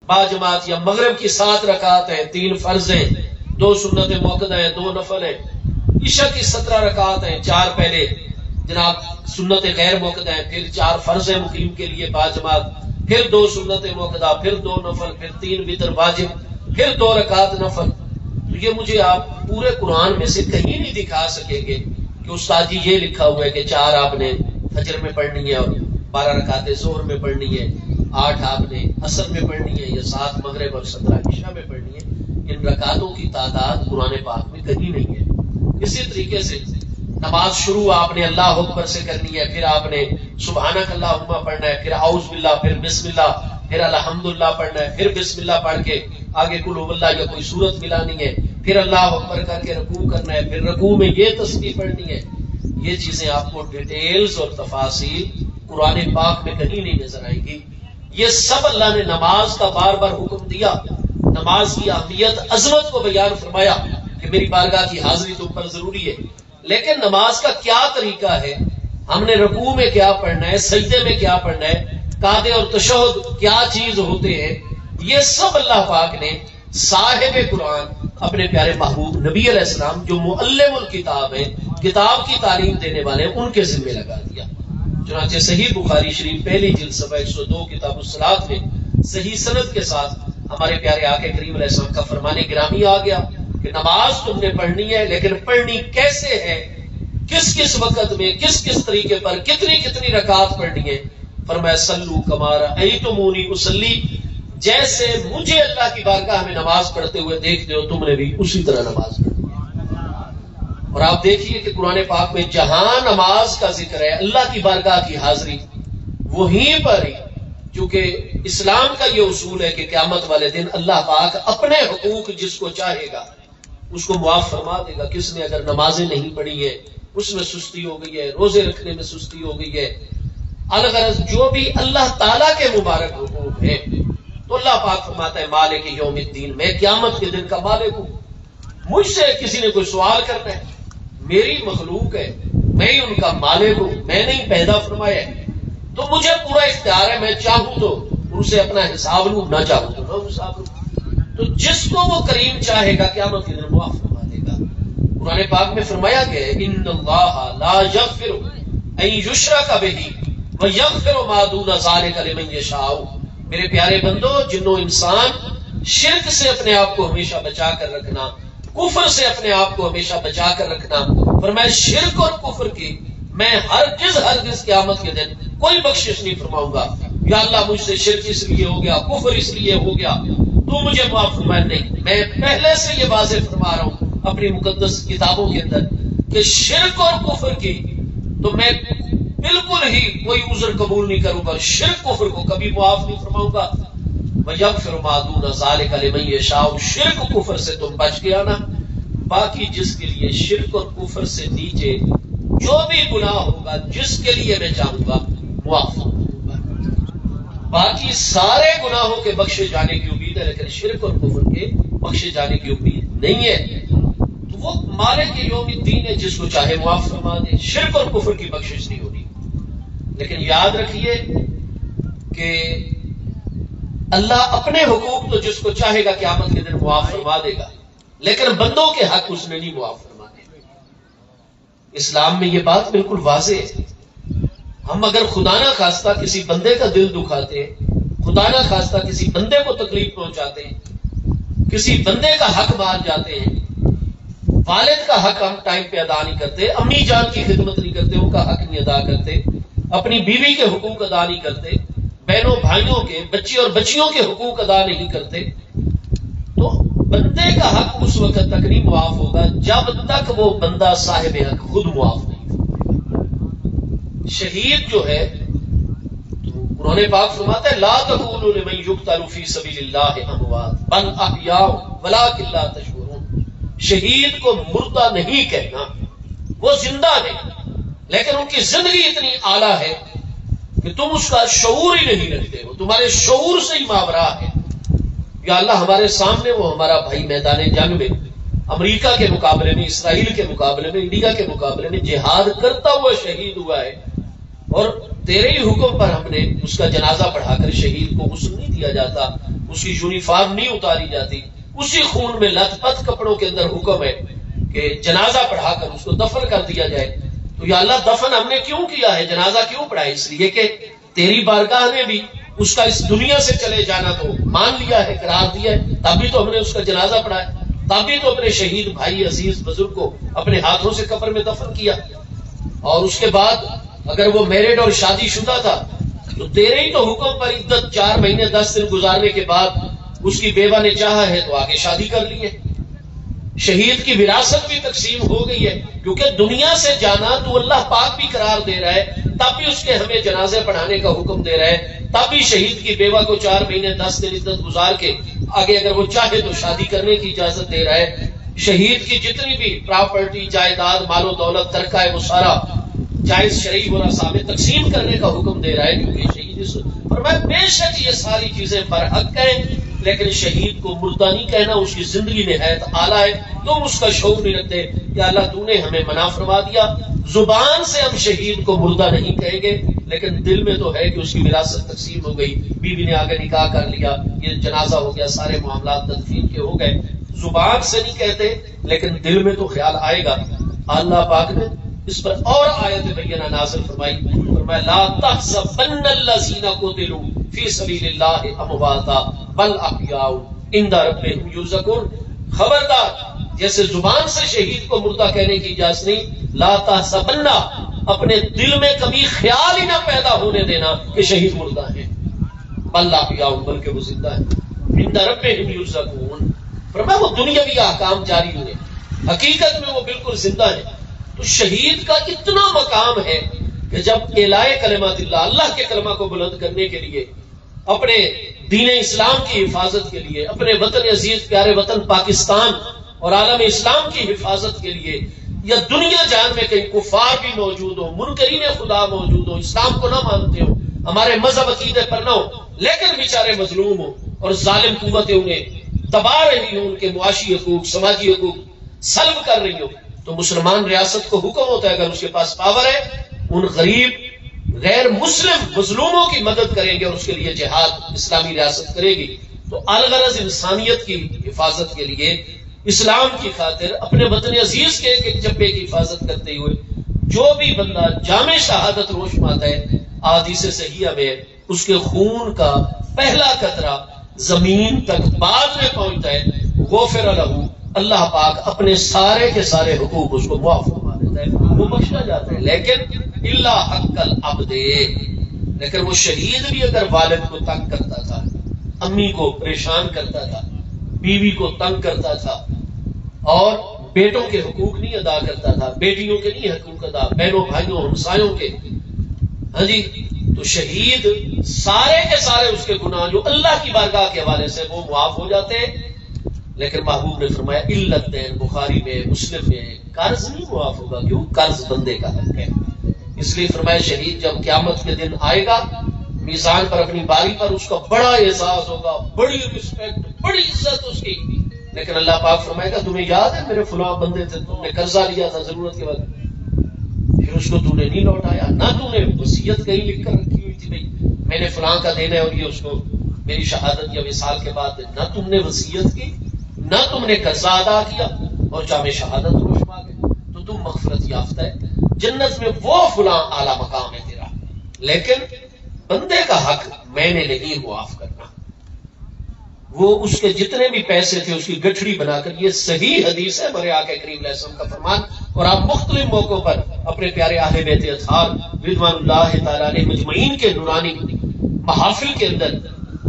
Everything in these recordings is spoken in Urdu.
باجماعت یا مغرب کی 7 رکعات ہیں، 3 فرض ہیں، 2 سنت موقدہ ہیں، 2 نفل ہیں، عشاء کی 17 رکعات ہیں، 4 پہلے جناب سنت غیر موقدہ ہیں، پھر 4 فرض ہیں مقیم کے لیے باجماعت، پھر 2 سنت موقدہ، پھر 2 نفل، پھر 3 وتر واجب، پھر 2 رکعات نفل. تو یہ مجھے آپ پورے قرآن میں سے کہیں نہیں دکھا سکیں گے کہ استاد جی یہ لکھا ہوا ہے کہ 4 آپ نے فجر میں پڑھنی ہے اور 12 رکعتیں ظہر میں پڑھنی ہے، 8 آپ نے عصر میں پڑھنی ہے، یا 7 مغرب اور 17 عشاء میں پڑھنی ہے. ان رکعتوں کی تعداد قرآن پاک میں کہیں نہیں ہے. اسی طریقے سے نماز شروع آپ نے اللہ اکبر سے کرنی ہے، پھر آپ نے سبحانک اللہم پڑھنا ہے، پھر اعوذ باللہ، پھر بسم اللہ، پھر الحمدللہ پڑھنا ہے، پھر بسم اللہ پڑھ کے آگے قل هو اللہ یا کوئی سورت ملانی ہے، پھر اللہ اکبر کر کے رکوع کرنا ہے، پھر رکوع میں یہ تسبیح پڑھنی ہے. یہ چیزیں آپ کو ڈیٹیلز اور تفاصیل قرآن پاک میں کہیں نہیں نظر آئیں گی. یہ سب اللہ نے نماز کا بار بار حکم دیا، نماز کی اہمیت عظمت کو بیان فرمایا کہ میری بارگاہ کی حاضری تم پر ضروری ہے. لیکن نماز کا کیا طریقہ ہے، ہم نے رکوع میں کیا پڑھنا ہے، سجدے میں کیا پڑھنا ہے، قعدے اور تشہد کیا چیز ہوتے ہیں، یہ سب اللہ پاک نے صاحب قرآن اپنے پیارے محبوب نبی علیہ السلام جو معلم الکتاب ہیں، کتاب کی تعلیم دینے والے ہیں، ان کے ذمہ لگا دیا. چنانچہ صحیح بخاری شریف پہلی جلد صفحہ 102 کتاب الصلاۃ میں صحیح سند کے ساتھ ہمارے پیارے آقا کریم علیہ السلام کا فرمان گرامی آ گیا کہ نماز تم نے پڑھنی ہے، لیکن پڑھنی کیسے ہے، کس کس وقت میں، کس کس طریقے پر، کتنی کتنی رکعات پڑھنی ہے. فرمایا سلو کما رأیتمونی اصلی، جیسے مجھے اللہ کی بارگاہ میں نماز پڑھتے ہوئے دیکھتے ہو تم نے بھی اسی طرح نماز پڑھنی. اور آپ دیکھیے کہ قرآن پاک میں جہاں نماز کا ذکر ہے، اللہ کی بارگاہ کی حاضری، وہیں پر ہی چونکہ اسلام کا یہ اصول ہے کہ قیامت والے دن اللہ پاک اپنے حقوق جس کو چاہے گا اس کو معاف فرما دے گا. کس نے اگر نمازیں نہیں پڑھی ہے، اس میں سستی ہو گئی ہے، روزے رکھنے میں سستی ہو گئی ہے، الغرض جو بھی اللہ تعالیٰ کے مبارک حقوق ہیں، تو اللہ پاک فرماتا ہے مالک یوم الدین، میں قیامت کے دن کا مالک ہوں. مجھ سے کسی نے کوئی سوال کرنا ہے، میری مخلوق ہے، میں ہی ان کا مالک ہوں، میں نے ہی پیدا فرمایا ہے، تو مجھے پورا اختیار ہے، میں چاہوں تو ان سے اپنا حساب لوں، نہ چاہوں تو نہ حساب لوں. تو جس کو وہ کریم چاہے گا قیامت کے دن معاف فرما دے گا. قرآن پاک میں فرمایا گیا ہے ان اللہ لا یغفر ان یشرک بہ ویغفر ما دون ذلک لمن یشاء. میرے پیارے بندو، جنوں انسان شرک سے اپنے آپ کو ہمیشہ بچا کر رکھنا، کفر سے اپنے آپ کو ہمیشہ بچا کر رکھنا. فرمایا شرک اور کفر کی میں ہرگز قیامت کے دن کوئی بخشش نہیں فرماؤں گا. یا اللہ مجھ سے شرک اس لیے ہو گیا، کفر اس لیے ہو گیا، تو مجھے معاف فرمائے. نہیں، میں پہلے سے یہ واضح فرما رہا ہوں اپنی مقدس کتابوں کے اندر کہ شرک اور کفر کی تو میں بالکل ہی کوئی عذر قبول نہیں کروں گا، شرک کفر کو کبھی معاف نہیں فرماؤں گا. وَيَغْفِرُ مَا دُونَ ذَلِكَ لِمَن يَشَاءُ. شرک کفر سے تم بچ گیا نا، باقی جس کے لیے شرک اور کفر سے نیچے جو بھی گناہ ہوگا، جس کے لیے میں چاہوں گا معاف ہوگا. باقی سارے گناہوں کے بخشے جانے کی امید ہے، لیکن شرک اور کفر کے بخشے جانے کی امید نہیں ہے. تو وہ مالک یوم الدین ہے، جس کو چاہے معاف فرما دے، شرک اور کفر کی بخشش نہیں ہوگی. لیکن یاد رکھیے کہ اللہ اپنے حقوق تو جس کو چاہے گا قیامت کے دن معاف فرما دے گا، لیکن بندوں کے حق اس نے نہیں معاف فرمانے. اسلام میں یہ بات بالکل واضح ہے. ہم اگر خدا نہ خواستہ کسی بندے کا دل دکھاتے ہیں، خدا نہ خواستہ کسی بندے کو تکلیف پہنچاتے ہیں، کسی بندے کا حق مار جاتے ہیں، والد کا حق ہم ٹائم پہ ادا نہیں کرتے، امی جان کی خدمت نہیں کرتے، ان کا حق نہیں ادا کرتے، اپنی بیوی کے حقوق ادا نہیں کرتے، بہنوں بھائیوں کے، بچی اور بچیوں کے حقوق ادا نہیں کرتے، تو بندے کا حق اس وقت تک نہیں معاف ہوگا جب تک وہ بندہ صاحب حق خود معاف نہیں. شہید جو ہے تو قرآن پاک فرماتا ہے لا تقولوا لمن يقتل في سبيل الله اموات بل احياء ولكن لا تشعرون. شہید کو مردہ نہیں کہنا، وہ زندہ نہیں، لیکن ان کی زندگی اتنی اعلیٰ ہے کہ تم اس کا شعور ہی نہیں رکھتے ہو، تمہارے شعور سے ہی ماورا ہے. یا اللہ ہمارے سامنے وہ ہمارا بھائی میدان جنگ میں امریکہ کے مقابلے میں، اسرائیل کے مقابلے میں، انڈیا کے مقابلے میں جہاد کرتا ہوا شہید ہوا ہے، اور تیرے ہی حکم پر ہم نے اس کا جنازہ پڑھا کر شہید کو غسل نہیں دیا جاتا، اس کی یونیفارم نہیں اتاری جاتی، اسی خون میں لت پت کپڑوں کے اندر حکم ہے کہ جنازہ پڑھا کر اس کو دفن کر دیا جائے. تو یا اللہ دفن ہم نے کیوں کیا ہے، جنازہ کیوں پڑھا ہے؟ اس لیے کہ تیری بارگاہ نے بھی اس کا اس دنیا سے چلے جانا تو مان لیا ہے، قرار دیا ہے، تبھی تو ہم نے اس کا جنازہ پڑھا ہے، تبھی تو اپنے شہید بھائی عزیز بزرگ کو اپنے ہاتھوں سے قبر میں دفن کیا. اور اس کے بعد اگر وہ میرڈ اور شادی شدہ تھا تو تیرے ہی تو حکم پر عدت 4 مہینے 10 دن گزارنے کے بعد اس کی بیوہ نے چاہا ہے تو آگے شادی کر لی ہے. شہید کی وراثت بھی تقسیم ہو گئی ہے، کیونکہ دنیا سے جانا تو اللہ پاک بھی قرار دے رہا ہے، تب بھی اس کے ہمیں جنازے پڑھانے کا حکم دے رہا ہے، تب بھی شہید کی بیوہ کو 4 مہینے 10 دن عدت گزار کے آگے اگر وہ چاہے تو شادی کرنے کی اجازت دے رہا ہے. شہید کی جتنی بھی پراپرٹی، جائیداد، مال و دولت ترکہ ہے، وہ سارا جائز شرعی ورثہ میں تقسیم کرنے کا حکم دے رہا ہے، کیونکہ شہید فرمایا بے شک یہ ساری چیزیں برحق ہیں، لیکن شہید کو مردہ نہیں کہنا، اس کی زندگی نہایت اعلیٰ ہے، تم اس کا شعور نہیں رکھتے. یا اللہ تو نے ہمیں منع فرما دیا، زبان سے ہم شہید کو مردہ نہیں کہیں گے، لیکن دل میں تو ہے کہ اس کی وراثت تقسیم ہو گئی، بیوی نے آگے نکاح کر لیا، یہ جنازہ ہو گیا، سارے معاملات تدفین کے ہو گئے. زبان سے نہیں کہتے لیکن دل میں تو خیال آئے گا. اللہ پاک نے اس پر اور آیت بینہ نازل فرمائی، فرمایا لا تحسبن الذین قتلوا فی سبیل اللہ امواتا بل احیاء عند ربہم یرزقون. خبردار، جیسے زبان سے شہید کو مردہ کہنے کی اجازت نہیں، لا تحسبن، اپنے دل میں کبھی خیال ہی نہ پیدا ہونے دینا کہ شہید مردہ ہے، بل احیاء، بلکہ وہ زندہ ہے، عند ربہم یرزقون. فرمایا وہ دنیاوی احکام جاری ہوئے، حقیقت میں وہ بالکل زندہ ہے. تو شہید کا اتنا مقام ہے کہ جب اعلائے کلمات اللہ، اللہ کے کلمہ کو بلند کرنے کے لیے، اپنے دین اسلام کی حفاظت کے لیے، اپنے وطن عزیز پیارے وطن پاکستان اور عالم اسلام کی حفاظت کے لیے، یا دنیا جان میں کہیں کفار بھی موجود ہو، منکرین خدا موجود ہو، اسلام کو نہ مانتے ہو، ہمارے مذہب عقیدے پر نہ ہو، لیکن بیچارے مظلوم ہو اور ظالم قوتیں انہیں دبا رہی ہوں، ان کے معاشی حقوق، سماجی حقوق سلب کر رہی ہوں، تو مسلمان ریاست کو حکم ہوتا ہے اگر اس کے پاس پاور ہے ان غریب غیر مسلم مظلوموں کی مدد کریں گے اور اس کے لیے جہاد اسلامی ریاست کرے گی. تو الغرض انسانیت کی حفاظت کے لیے، اسلام کی خاطر، اپنے وطن عزیز کے ایک ایک جبے کی حفاظت کرتے ہوئے جو بھی بندہ جامع شہادت نوش پاتا ہے، حدیث صحیحہ میں اس کے خون کا پہلا قطرہ زمین تک بعد میں پہنچتا ہے، غفر لہ، اللہ پاک اپنے سارے کے سارے حقوق اس کو معاف فرما دیتا ہے، وہ بخشا جاتا ہے. لیکن الا حق العبد، لیکن وہ شہید بھی اگر والد کو تنگ کرتا تھا، امی کو پریشان کرتا تھا، بیوی کو تنگ کرتا تھا، اور بیٹوں کے حقوق نہیں ادا کرتا تھا، بیٹیوں کے نہیں حقوق ادا، بہنوں بھائیوں ہمسایوں کے، ہاں جی، تو شہید سارے کے سارے اس کے گناہ جو اللہ کی بارگاہ کے حوالے سے وہ معاف ہو جاتے ہیں. لیکن محبوب نے فرمایا علت دین، بخاری میں مسلم میں، قرض نہیں معاف ہوگا. کیوں؟ قرض بندے کا حق ہے. اس لیے فرمایا شہید جب قیامت کے دن آئے گا میزان پر اپنی باری پر اس کا بڑا اعزاز ہوگا، بڑی رسپیکٹ، بڑی عزت اس کی، لیکن اللہ پاک فرمائے گا تمہیں یاد ہے میرے فلاں بندے تھے، تم نے قرضہ لیا تھا ضرورت کے وقت، پھر اس کو تو نے نہیں لوٹایا، نہ تو نے وصیت کہیں لکھ کر رکھی ہوئی تھی بھائی میں نے فلاں کا دینا ہے اور یہ اس کو میری شہادت یا وصال کے بعد، نہ تم نے وصیت کی، نہ تم نے قرضہ ادا کیا، اور جامع شہادت روش پا گئے، تو تم مغفرت یافتہ ہے، جنت میں وہ فلاں اعلیٰ مقام ہے تیرا. لیکن بندے کا حق میں نے نہیں معاف کرنا. وہ اس کے جتنے بھی پیسے تھے اس کی گٹھڑی بنا کر، یہ صحیح حدیث ہے ہمارے آقا کریم علیہ السلام کا فرمان، اور آپ مختلف موقعوں پر اپنے پیارے اہل بیت اطہار رضوان اللہ تعالی علیہ مجمعین کے نورانی محافل کے اندر،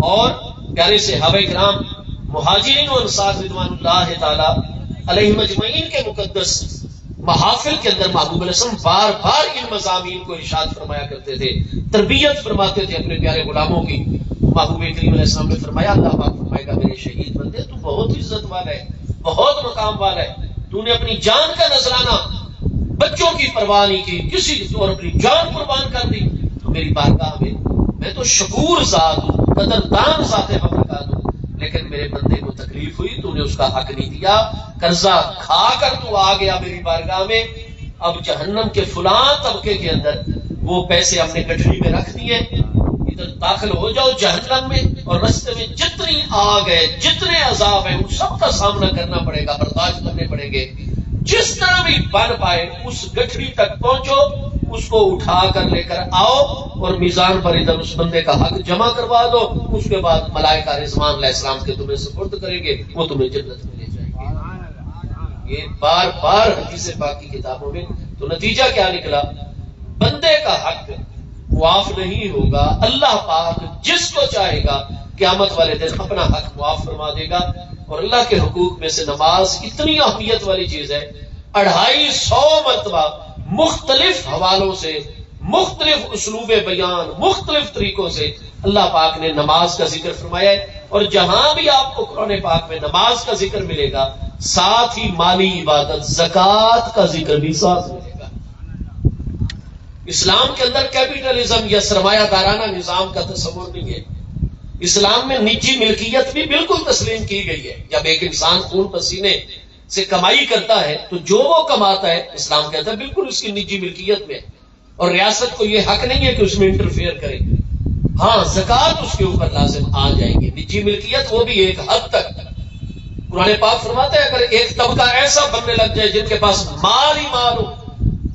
اور پیارے صحابہ کرام مہاجرین و انصار رضوان اللہ تعالی علیہ مجمعین کے مقدس محافل کے اندر محبوب علیہ السلام بار بار ان مضامین کو ارشاد فرمایا کرتے تھے، تربیت فرماتے تھے اپنے پیارے غلاموں کی. محبوب کریم علیہ السلام نے فرمایا، اللہ پاک فرمائے گا میرے شہید بندے تو بہت عزت والا ہے، بہت مقام والا ہے، تو نے اپنی جان کا نذرانہ بچوں کی پرواہ نہیں کی، کسی اور اپنی جان قربان کر دی، تو میری بارگاہ میں تو شکور ذات ہوں، قدردان ذات مبارکات ہوں، لیکن میرے بندے کو تکلیف ہوئی، تو نے اس کا حق نہیں دیا، قرضہ کھا کر تو آ گیا میری بارگاہ میں، اب جہنم کے فلاں طبقے کے اندر وہ پیسے ہم نے گٹھڑی میں رکھ دیے، ادھر داخل ہو جاؤ جہنم میں، اور رستے میں جتنی آگ ہے، جتنے عذاب ہیں، ان سب کا سامنا کرنا پڑے گا، برداشت کرنے پڑیں گے۔ جس طرح بھی بن پائے اس گٹھڑی تک پہنچو، اس کو اٹھا کر لے کر آؤ اور میزان پر ادھر اس بندے کا حق جمع کروا دو۔ اس کے بعد ملائکہ رضوان علیہ السلام کے تمہیں سپرد کریں گے، وہ تمہیں جنت میں لے جائیں گے۔ یہ بار بار حدیث پاک کی کتابوں میں۔ تو نتیجہ کیا نکلا؟ بندے کا حق معاف نہیں ہوگا، اللہ پاک جس کو چاہے گا قیامت والے دن اپنا حق معاف فرما دے گا۔ اور اللہ کے حقوق میں سے نماز اتنی اہمیت والی چیز ہے، 250 مرتبہ مختلف حوالوں سے، مختلف اسلوب بیان، مختلف طریقوں سے اللہ پاک نے نماز کا ذکر فرمایا ہے۔ اور جہاں بھی آپ کو قرآن پاک میں نماز کا ذکر ملے گا، ساتھ ہی مالی عبادت زکوٰۃ کا ذکر بھی ساتھ ملے گا۔ اسلام کے اندر کیپیٹلزم یا سرمایہ دارانہ نظام کا تصور نہیں ہے۔ اسلام میں نجی ملکیت بھی بالکل تسلیم کی گئی ہے۔ جب ایک انسان خون پسینے سے کمائی کرتا ہے تو جو وہ کماتا ہے اسلام کہتا ہے بالکل اس کی نجی ملکیت میں، اور ریاست کو یہ حق نہیں ہے کہ اس میں انٹرفیئر کرے۔ ہاں زکوٰۃ اس کے اوپر لازم آ جائے گی، نجی ملکیت وہ بھی ایک حد تک۔ قرآن پاک فرماتا ہے اگر ایک طبقہ ایسا بننے لگ جائے جن کے پاس مال ہی مال ہو،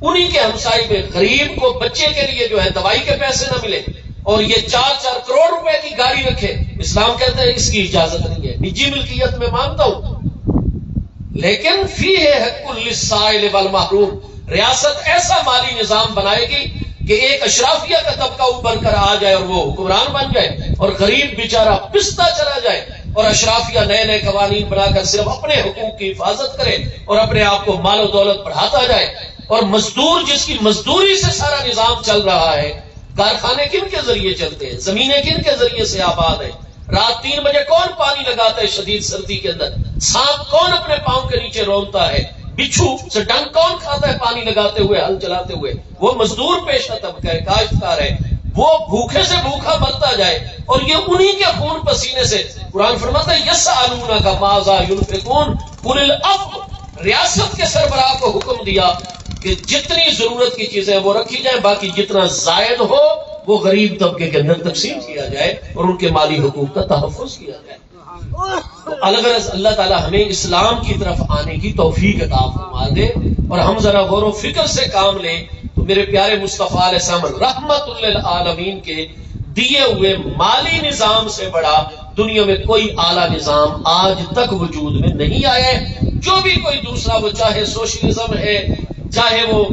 انہی کے ہمسائی میں غریب کو بچے کے لیے جو ہے دوائی کے پیسے نہ ملے اور یہ 4-4 کروڑ روپے کی گاڑی رکھے، اسلام کہتا ہے اس کی اجازت نہیں ہے۔ نجی ملکیت میں مانتا ہوں، لیکن فیہ حق للسائل والمحروم، ریاست ایسا مالی نظام بنائے گی کہ ایک اشرافیہ کا طبقہ ابھر کر آ جائے اور وہ حکمران بن جائے، اور غریب بیچارہ پستا چلا جائے، اور اشرافیہ نئے نئے قوانین بنا کر صرف اپنے حقوق کی حفاظت کرے اور اپنے آپ کو مال و دولت بڑھاتا جائے، اور مزدور جس کی مزدوری سے سارا نظام چل رہا ہے۔ کارخانے کن کے ذریعے چلتے ہیں، زمینیں کن کے ذریعے سے آباد ہیں، رات 3 بجے کون پانی لگاتا ہے شدید سردی کے اندر، سانپ کون اپنے پاؤں کے نیچے رونتا ہے، بچھو سے ڈنگ کون کھاتا ہے پانی لگاتے ہوئے، ہل چلاتے ہوئے، وہ مزدور پیشہ طبقہ ہے، کاشتکار ہے، وہ بھوکے سے بھوکا مرتا جائے، اور یہ انہی کے خون پسینے سے۔ قرآن فرماتا ہے یسألونک ماذا ينفقون قل العفو، ریاست کے سربراہ کو حکم دیا کہ جتنی ضرورت کی چیزیں وہ رکھی جائیں، باقی جتنا زائد ہو وہ غریب طبقے کے اندر تقسیم کیا جائے اور ان کے مالی حقوق کا تحفظ کیا جائے۔ الغرض اللہ تعالی ہمیں اسلام کی طرف آنے کی توفیق عطا فرما دے، اور ہم ذرا غور و فکر سے کام لیں تو میرے پیارے مصطفیٰ علیہ السلام رحمت للعالمین کے دیے ہوئے مالی نظام سے بڑا دنیا میں کوئی اعلیٰ نظام آج تک وجود میں نہیں آیا ہے۔ جو بھی کوئی دوسرا، وہ چاہے سوشلزم ہے، چاہے وہ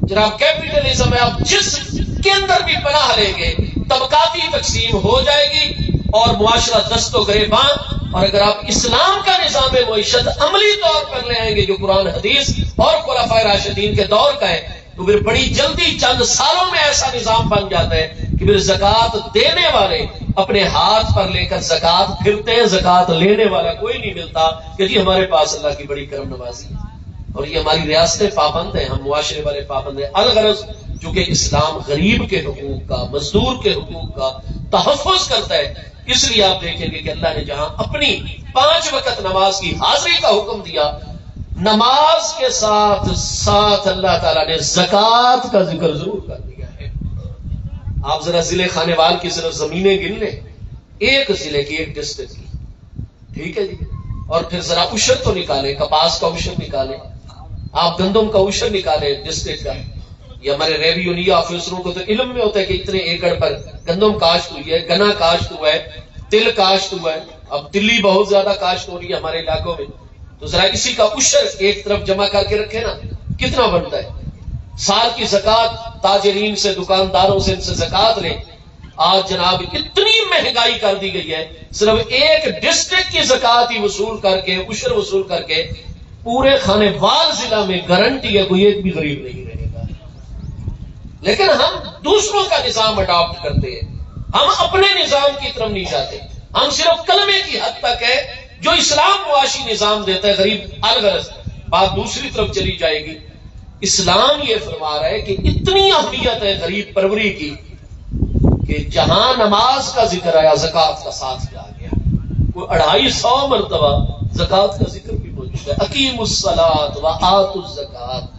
جناب کیپیٹلزم ہے، آپ جس کے اندر بھی پناہ لیں گے طبقاتی تقسیم ہو جائے گی اور معاشرہ دست و گریباں۔ اور اگر آپ اسلام کا نظام معیشت عملی طور پر لے آئیں گے جو قرآن حدیث اور خلفائے راشدین کے دور کا ہے، تو پھر بڑی جلدی چند سالوں میں ایسا نظام بن جاتا ہے کہ پھر زکوٰۃ دینے والے اپنے ہاتھ پر لے کر زکوٰۃ پھرتے ہیں، زکوٰۃ لینے والا کوئی نہیں ملتا کہ جی ہمارے پاس اللہ کی بڑی کرم نوازی ہے۔ اور یہ ہماری ریاستیں پابند ہیں، ہم معاشرے والے پابند ہیں۔ الغرض چونکہ اسلام غریب کے حقوق کا، مزدور کے حقوق کا تحفظ کرتا ہے، اس لیے آپ دیکھیں گے کہ اللہ نے جہاں اپنی 5 وقت نماز کی حاضری کا حکم دیا، نماز کے ساتھ ساتھ اللہ تعالیٰ نے زکوٰۃ کا ذکر ضرور کر دیا ہے۔ آپ ذرا ضلع خانیوال کی صرف زمینیں گن لیں، ایک ضلع کی، ایک ڈسٹرکٹ کی، ٹھیک ہے جی، اور پھر ذرا عشر تو نکالیں، کپاس کا عشر نکالیں، آپ گندم کا عشر نکالیں ڈسٹرکٹ کا۔ یہ ہمارے ریوینیو آفیسروں کو تو علم میں ہوتا ہے کہ اتنے ایکڑ پر گندم کاشت ہوئی ہے، گنا کاشت ہوا ہے، تل کاشت ہوا ہے، اب تلی بہت زیادہ کاشت ہو رہی ہے ہمارے علاقوں میں، تو ذرا اسی کا عشر ایک طرف جمع کر کے رکھے نا، کتنا بنتا ہے؟ سال کی زکوٰۃ تاجرین سے، دکانداروں سے ان سے زکوٰۃ لیں۔ آج جناب اتنی مہنگائی کر دی گئی ہے، صرف ایک ڈسٹرکٹ کی زکوٰۃ ہی وصول کر کے، عشر وصول کر کے پورے خانے وال ضلع میں گارنٹی ہے کوئی ایک بھی غریب نہیں رہے گا۔ لیکن ہم دوسروں کا نظام اڈاپٹ کرتے ہیں، ہم اپنے نظام کی طرف نہیں جاتے، ہم صرف کلمے کی حد تک ہے جو اسلام معاشی نظام دیتا ہے غریب۔ الغرض بات دوسری طرف چلی جائے گی، اسلام یہ فرما رہا ہے کہ اتنی اہمیت ہے غریب پروری کی کہ جہاں نماز کا ذکر آیا زکوٰۃ کا ساتھ جا گیا، کوئی 250 مرتبہ زکوٰۃ کا ذکر بھی موجود ہے۔ اقیموا الصلاۃ وآتوا الزکاۃ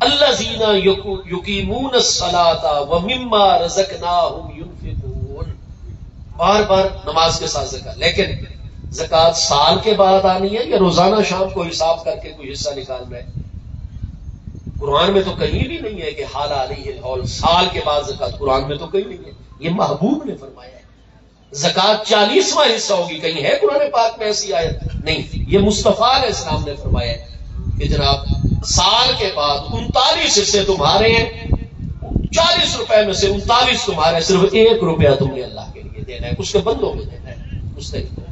الذین یقیمون الصلاۃ ومما رزقناہم ینفقون۔ بار بار نماز کے ساتھ زکات. لیکن زکات سال کے بعد آنی ہے یا روزانہ شام کو حساب کر کے کوئی حصہ نکالنا ہے؟ قرآن میں تو کہیں بھی نہیں ہے کہ حال آ رہی ہے اور سال کے بعد زکات. قرآن میں تو کہیں نہیں ہے. یہ محبوب نے فرمایا ہے زکات 40واں حصہ ہوگی. کہیں ہے قرآن پاک میں ایسی آیت؟ نہیں. یہ مصطفیٰ علیہ السلام نے فرمایا ہے کہ جناب سال کے بعد 39 حصے تمہارے ہیں، 40 روپے میں سے 39 تمہارے، صرف 1 روپیہ تم نے اللہ کے لیے دینا ہے، اس کے بندوں میں دینا ہے. اس طریقے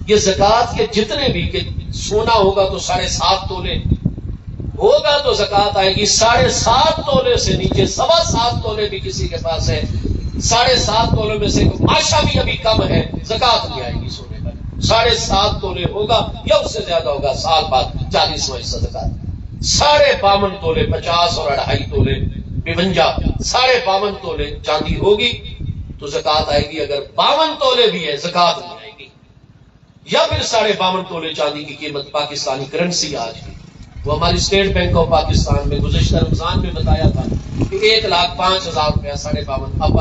یہ زکات کے جتنے بھی کہ سونا ہوگا تو 7.5 تولے ہوگا تو زکات آئے گی. 7.5 تولے سے نیچے 7.25 تولے بھی کسی کے پاس ہے، 7.5 تولے میں سے ماشا بھی ابھی کم ہے، زکات نہیں آئے گی سونے پر. 7.5 تولے ہوگا یا اس سے زیادہ ہوگا، سال بعد 40واں حصہ زکات. 52.5 تولے 50 اور 2.5 تولے 52، 52.5 تولے چاندی ہوگی تو زکات آئے گی. اگر 52 تولے بھی ہے زکات نہیں آئے گی. یا پھر 52.5 تولے چاندی کی قیمت پاکستانی کرنسی آج کی، وہ ہماری اسٹیٹ بینک آف پاکستان میں گزشتہ رمضان میں بتایا تھا کہ 1,05,000 روپیہ 52.5. اب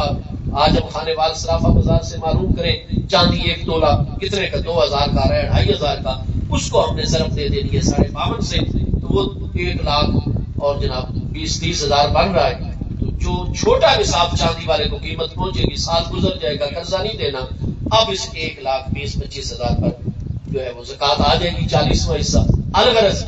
آج ہم کھانے وال صرافہ بازار سے معلوم کریں چاندی 1 تولہ کتنے کا، 2,000 کا آ رہا ہے، 2,500 کا. اس کو ہم نے ضرب دے دینی ہے 52.5 سے تو وہ 1 لاکھ اور جناب 20-30 ہزار بن رہا ہے. تو جو چھوٹا نصاب چاندی والے کو قیمت پہنچے گی، سال گزر جائے گا، قرضہ نہیں دینا، اب اس 1,20,25 ہزار پر جو ہے وہ زکات آ جائے گی 40واں حصہ. الغرض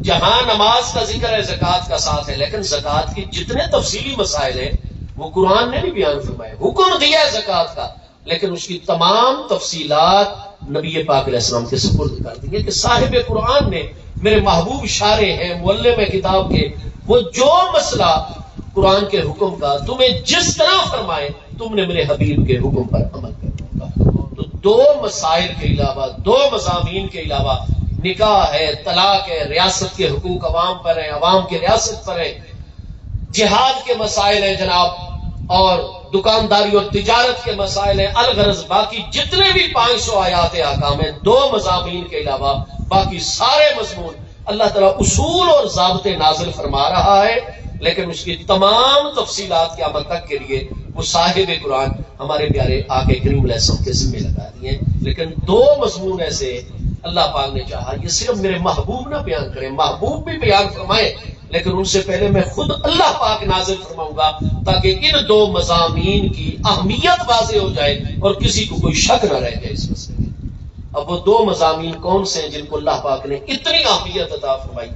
جہاں نماز کا ذکر ہے زکات کا ساتھ ہے، لیکن زکات کی جتنے تفصیلی مسائل ہیں وہ قرآن نے نہیں بیان فرمائے. حکم دیا ہے زکات کا، لیکن اس کی تمام تفصیلات نبی پاک علیہ السلام کے سپرد کر دی ہے کہ صاحب قرآن نے، میرے محبوب شارع ہیں معلم کتاب کے، وہ جو مسئلہ قرآن کے حکم کا تمہیں جس طرح فرمائے تم نے میرے حبیب کے حکم پر عمل کرنا ہوگا. تو 2 مسائل کے علاوہ، 2 مضامین کے علاوہ، نکاح ہے، طلاق ہے، ریاست کے حقوق عوام پر ہیں، عوام کی ریاست پر ہیں، جہاد کے مسائل ہیں جناب، اور دکانداری اور تجارت کے مسائل ہیں. الغرض باقی جتنے بھی 500 آیات احکام ہیں، 2 مضامین کے علاوہ باقی سارے مضمون اللہ تعالیٰ اصول اور ضابطے نازل فرما رہا ہے، لیکن اس کی تمام تفصیلات قیامت تک کے لیے وہ صاحب قرآن ہمارے پیارے آقا کریم علیہ السلام کے ذمہ لگا دیے. لیکن 2 مضمون ایسے اللہ پاک نے چاہا یہ صرف میرے محبوب نہ بیان کریں، محبوب بھی بیان فرمائے، لیکن ان سے پہلے میں خود اللہ پاک نازل فرماؤں گا تاکہ ان 2 مضامین کی اہمیت واضح ہو جائے اور کسی کو کوئی شک نہ رہ جائے اس مسئلے میں. اب وہ 2 مضامین کون سے ہیں جن کو اللہ پاک نے اتنی اہمیت عطا فرمائی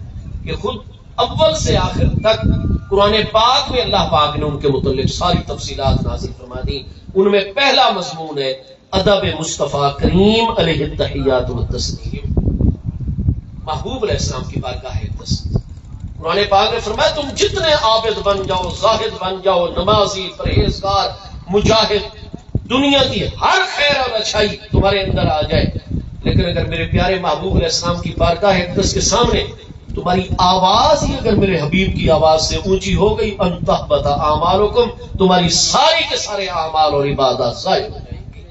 کہ خود اول سے آخر تک قرآن پاک میں اللہ پاک نے ان کے متعلق ساری تفصیلات نازل فرما دی. ان میں پہلا مضمون ہے ادب مصطفیٰ کریم علیہ التحیات والتسلیم، محبوب علیہ السلام کی بارگاہ تسلیم. قرآن پاک نے فرمایا تم جتنے عابد بن جاؤ، زاہد بن جاؤ، نمازی، پرہیزگار، مجاہد، دنیا کی ہر خیر اور اچھائی تمہارے اندر آ جائے، لیکن اگر میرے پیارے محبوب علیہ السلام کی بارگاہ اقدس کے سامنے تمہاری آواز ہی اگر میرے حبیب کی آواز سے اونچی ہو گئی، انتحبط اعمالکم، تمہاری ساری کے سارے اعمال اور عبادات ضائع ہو جائیں گے.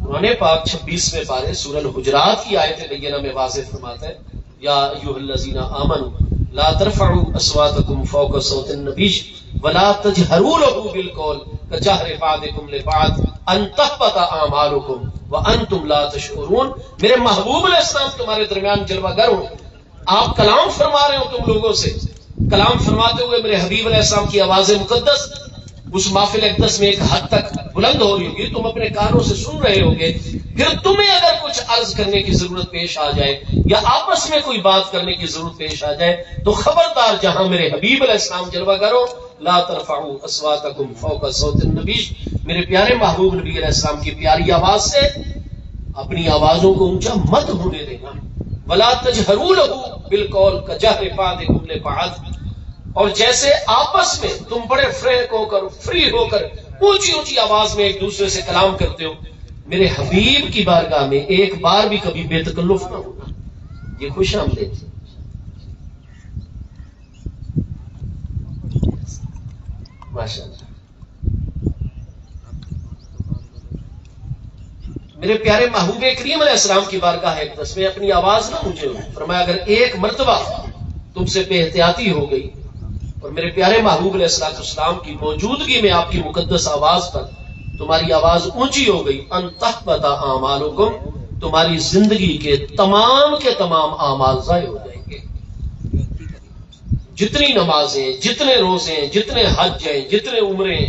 قرآن پاک 26ویں پارے سورہ الحجرات کی آیت بینہ میں واضح فرماتا ہے یا ایھا الذین آمنوا لا ترفعوا اصواتکم فوق صوت النبی ولا تجہروا له بالقول کجہر بعضکم لبعض ان تحبط اعمالکم وانتم لا تشعرون. میرے محبوب علیہ السلام تمہارے درمیان جلوہ گر ہوں، آپ کلام فرما رہے ہو، تم لوگوں سے کلام فرماتے ہوئے میرے حبیب علیہ السلام کی آواز مقدس اس محفل اقدس میں ایک حد تک بلند ہو رہی ہوگی، تم اپنے کانوں سے سن رہے ہوگے، پھر تمہیں اگر کچھ عرض کرنے کی ضرورت پیش آ جائے یا آپس میں کوئی بات کرنے کی ضرورت پیش آ جائے تو خبردار، جہاں میرے حبیب علیہ السلام جلوہ گر ہو، لا ترفعوا اصواتکم فوق صوت النبی، میرے پیارے محبوب نبی علیہ السلام کی پیاری آواز سے اپنی آوازوں کو اونچا مت ہونے دینا. ولا تجہروا له بالقول کجہر بعضکم لبعض، اور جیسے آپس میں تم بڑے فری ہو کر اونچی اونچی آواز میں ایک دوسرے سے کلام کرتے ہو، میرے حبیب کی بارگاہ میں ایک بار بھی کبھی بے تکلف نہ ہونا. یہ خوش آمدید. ماشاءاللہ. میرے پیارے محبوب کریم علیہ السلام کی بارگاہ اقدس میں اپنی آواز نہ اونچے ہو. فرمایا اگر ایک مرتبہ تم سے بے احتیاطی ہو گئی اور میرے پیارے محبوب علیہ السلام کی موجودگی میں آپ کی مقدس آواز پر تمہاری آواز اونچی ہو گئی، ان تحبط اعمالکم، تمہاری زندگی کے تمام اعمال ضائع ہو جائیں گے۔ جتنی نمازیں، جتنے روزے، جتنے حج ہیں، جتنے عمریں،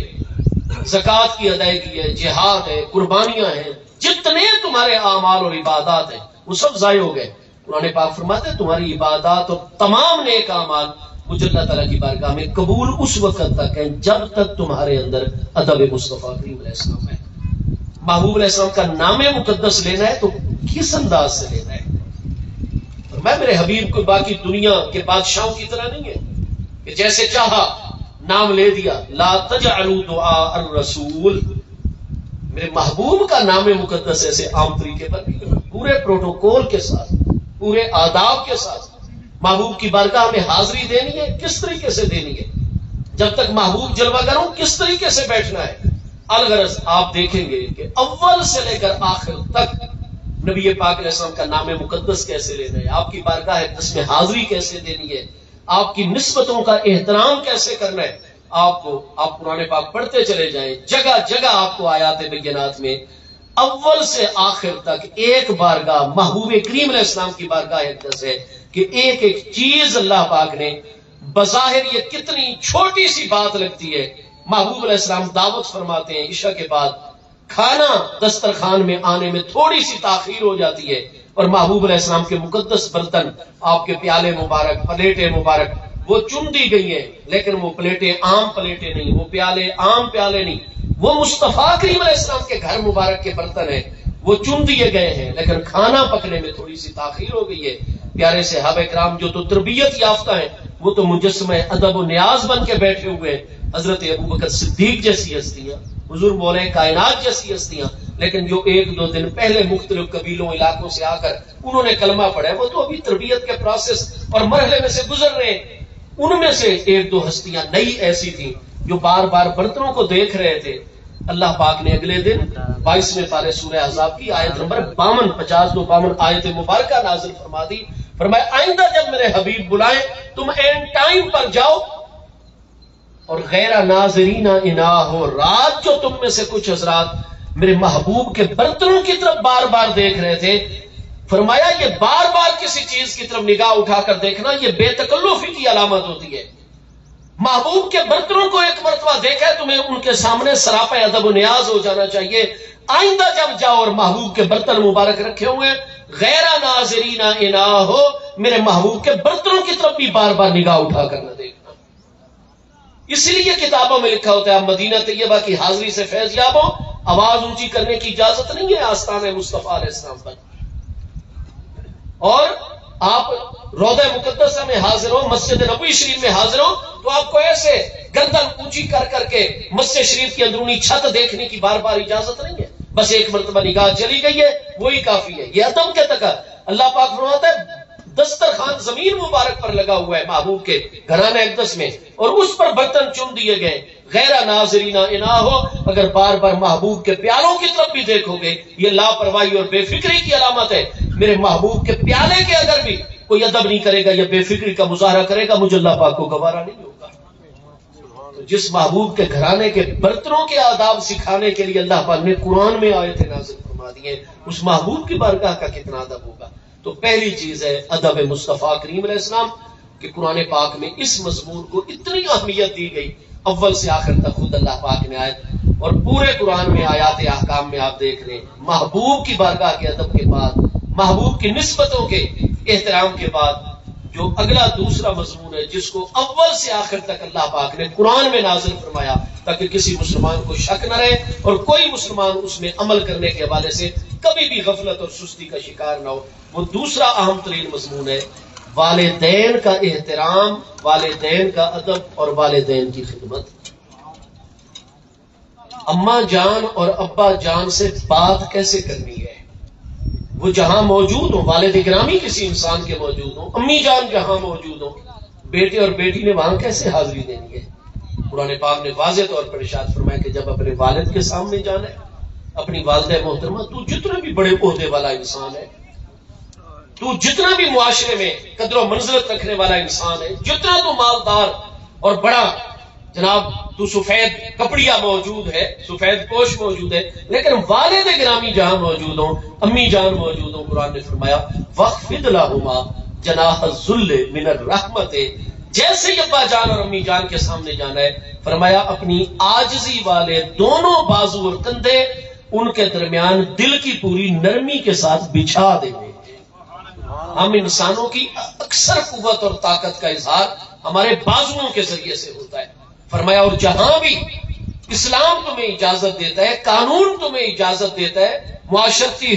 زکوٰۃ کی ادائیگی ہے، جہاد ہے، قربانیاں ہیں، جتنے تمہارے اعمال اور عبادات ہیں وہ سب ضائع ہو گئے۔ قرآن پاک فرماتے ہیں تمہاری عبادات اور تمام نیک اعمال مجھے اللہ تعالیٰ کی بارگاہ میں قبول اس وقت تک ہے جب تک تمہارے اندر ادب مصطفیٰ کریم علیہ السلام ہے۔ محبوب علیہ السلام کا نام مقدس لینا ہے تو کس انداز سے لینا ہے؟ اور میں میرے حبیب کو باقی دنیا کے بادشاہوں کی طرح نہیں ہے کہ جیسے چاہا نام لے دیا۔ لا تجعلوا دعاء الرسول، میرے محبوب کا نام مقدس ایسے عام طریقے پر نہیں، پورے پروٹوکول کے ساتھ، پورے آداب کے ساتھ محبوب کی بارگاہ میں حاضری دینی ہے۔ کس طریقے سے دینی ہے؟ جب تک محبوب جلوہ گر ہوں کس طریقے سے بیٹھنا ہے؟ الغرض آپ دیکھیں گے کہ اول سے لے کر آخر تک نبی پاک علیہ السلام کا نام مقدس کیسے لینا ہے، آپ کی بارگاہ اقدس میں حاضری کیسے دینی ہے، آپ کی نسبتوں کا احترام کیسے کرنا ہے، آپ قرآن پاک پڑھتے چلے جائیں، جگہ جگہ آپ کو آیات بینات میں اول سے آخر تک ایک بارگاہ محبوب کریم علیہ السلام کی بارگاہ اقدس ہے کہ ایک ایک چیز اللہ پاک نے، بظاہر یہ کتنی چھوٹی سی بات لگتی ہے، محبوب علیہ السلام دعوت فرماتے ہیں، عشاء کے بعد کھانا دسترخوان میں آنے میں تھوڑی سی تاخیر ہو جاتی ہے اور محبوب علیہ السلام کے مقدس برتن، آپ کے پیالے مبارک، پلیٹیں مبارک وہ چن دی گئی ہیں، لیکن وہ پلیٹیں عام پلیٹیں نہیں، وہ پیالے عام پیالے نہیں، وہ مصطفیٰ کریم علیہ السلام کے گھر مبارک کے برتن ہیں، وہ چن دیے گئے ہیں، لیکن کھانا پکنے میں تھوڑی سی تاخیر ہو گئی ہے۔ پیارے صحابہ کرام جو تو تربیت یافتہ ہیں وہ تو مجسمہ ادب و نیاز بن کے بیٹھے ہوئے ہیں، حضرت ابوبکر صدیق جیسی ہستیاں، حضور مولا کائنات جیسی ہستیاں، لیکن جو ایک دو دن پہلے مختلف قبیلوں علاقوں سے آ کر انہوں نے کلمہ پڑھا ہے وہ تو ابھی تربیت کے پروسیس اور مرحلے میں سے گزر رہے ہیں۔ ان میں سے ایک دو ہستیاں نئی ایسی تھیں جو بار بار برتنوں کو دیکھ رہے تھے۔ اللہ پاک نے اگلے دن 22ویں پارے سورہ احزاب کی آیت نمبر 52 آیت مبارکہ نازل فرما دی، فرمایا آئندہ جب میرے حبیب بلائیں تم اینڈ ٹائم پر جاؤ اور غیر ناظرین اناہ ہو، رات جو تم میں سے کچھ حضرات میرے محبوب کے برتنوں کی طرف بار بار دیکھ رہے تھے، فرمایا یہ بار بار کسی چیز کی طرف نگاہ اٹھا کر دیکھنا یہ بے تکلفی کی علامت ہوتی ہے۔ محبوب کے برتنوں کو ایک مرتبہ دیکھا ہے تمہیں ان کے سامنے سراپا ادب و نیاز ہو جانا چاہیے۔ آئندہ جب جاؤ اور محبوب کے برتن مبارک رکھے ہوئے غیر ناظرین اناہ ہو، میرے محبوب کے برتنوں کی طرف بھی بار بار نگاہ اٹھا کر نہ دیکھنا۔ اسی لیے کتابوں میں لکھا ہوتا ہے آپ مدینہ طیبہ کی حاضری سے فیض یاب ہو، آواز اونچی کرنے کی اجازت نہیں ہے آستان مصطفیٰ علیہ السلام پر، اور آپ روضہ مقدسہ میں حاضر ہو، مسجد نبوی شریف میں حاضر ہو تو آپ کو ایسے گردن اونچی کر کر کے مسجد شریف کی اندرونی چھت دیکھنے کی بار بار اجازت نہیں ہے، بس ایک مرتبہ نگاہ چلی گئی ہے وہی کافی ہے۔ یہ ادب کے تقاضے، اللہ پاک فرماتا ہے دسترخوان زمین مبارک پر لگا ہوا ہے محبوب کے گھرانہ اقدس میں اور اس پر برتن چن دیے گئے، غیر ناظرین اناہ ہو۔ اگر بار بار محبوب کے پیالوں کی طرف بھی دیکھو گے یہ لاپرواہی اور بے فکری کی علامت ہے۔ میرے محبوب کے پیالے کے اگر بھی کوئی ادب نہیں کرے گا یا بے فکری کا مظاہرہ کرے گا مجھے اللہ پاک کو گوارا نہیں ہوگا۔ تو جس محبوب کے گھرانے کے برتنوں کے آداب سکھانے کے لیے اللہ پاک نے قرآن میں آیتیں نازل فرما دی ہیں، اس محبوب کی بارگاہ کا کتنا ادب ہوگا۔ تو پہلی چیز ہے ادب مصطفیٰ کریم علیہ السلام کہ قرآن پاک میں اس مضمون کو اتنی اہمیت دی گئی، اول سے آخر تک خود اللہ پاک نے آیت اور پورے قرآن میں آیات احکام میں آپ دیکھ رہے ہیں محبوب کی بارگاہ کے ادب کے بعد، محبوب کی نسبتوں کے احترام کے بعد جو اگلا دوسرا مضمون ہے جس کو اول سے آخر تک اللہ پاک نے قرآن میں نازل فرمایا تاکہ کسی مسلمان کو شک نہ رہے اور کوئی مسلمان اس میں عمل کرنے کے حوالے سے کبھی بھی غفلت اور سستی کا شکار نہ ہو، وہ دوسرا اہم ترین مضمون ہے والدین کا احترام، والدین کا ادب اور والدین کی خدمت۔ اماں جان اور ابا جان سے بات کیسے کرنی ہے؟ وہ جہاں موجود ہوں، والد گرامی کسی انسان کے موجود ہوں، امی جان جہاں موجود ہوں، بیٹے اور بیٹی نے وہاں کیسے حاضری دینی ہے؟ قرآن پاک نے واضح طور پر ارشاد فرمایا کہ جب اپنے والد کے سامنے جانا ہے، اپنی والدہ محترمہ، تو جتنا بھی بڑے عہدے والا انسان ہے، تو جتنا بھی معاشرے میں قدر و منزلت رکھنے والا انسان ہے، جتنا تو مالدار اور بڑا جناب تو سفید کپڑیا موجود ہے، سفید پوش موجود ہے، لیکن والد گرامی جہاں موجود ہوں، امی جان موجود ہوں، قرآن نے فرمایا وَخْفِضْ لَهُمَا جَنَاحَ الذُّلِّ مِنَ الرَّحْمَةِ، جیسے ہی ابا جان اور امی جان کے سامنے جانا ہے، فرمایا اپنی عاجزی والے دونوں بازو اور کندھے ان کے درمیان دل کی پوری نرمی کے ساتھ بچھا دیں گے۔ ہم انسانوں کی اکثر قوت اور طاقت کا اظہار ہمارے بازوؤں کے ذریعے سے ہوتا ہے۔ فرمایا اور جہاں بھی اسلام تمہیں اجازت دیتا ہے، قانون تمہیں اجازت دیتا ہے، معاشرتی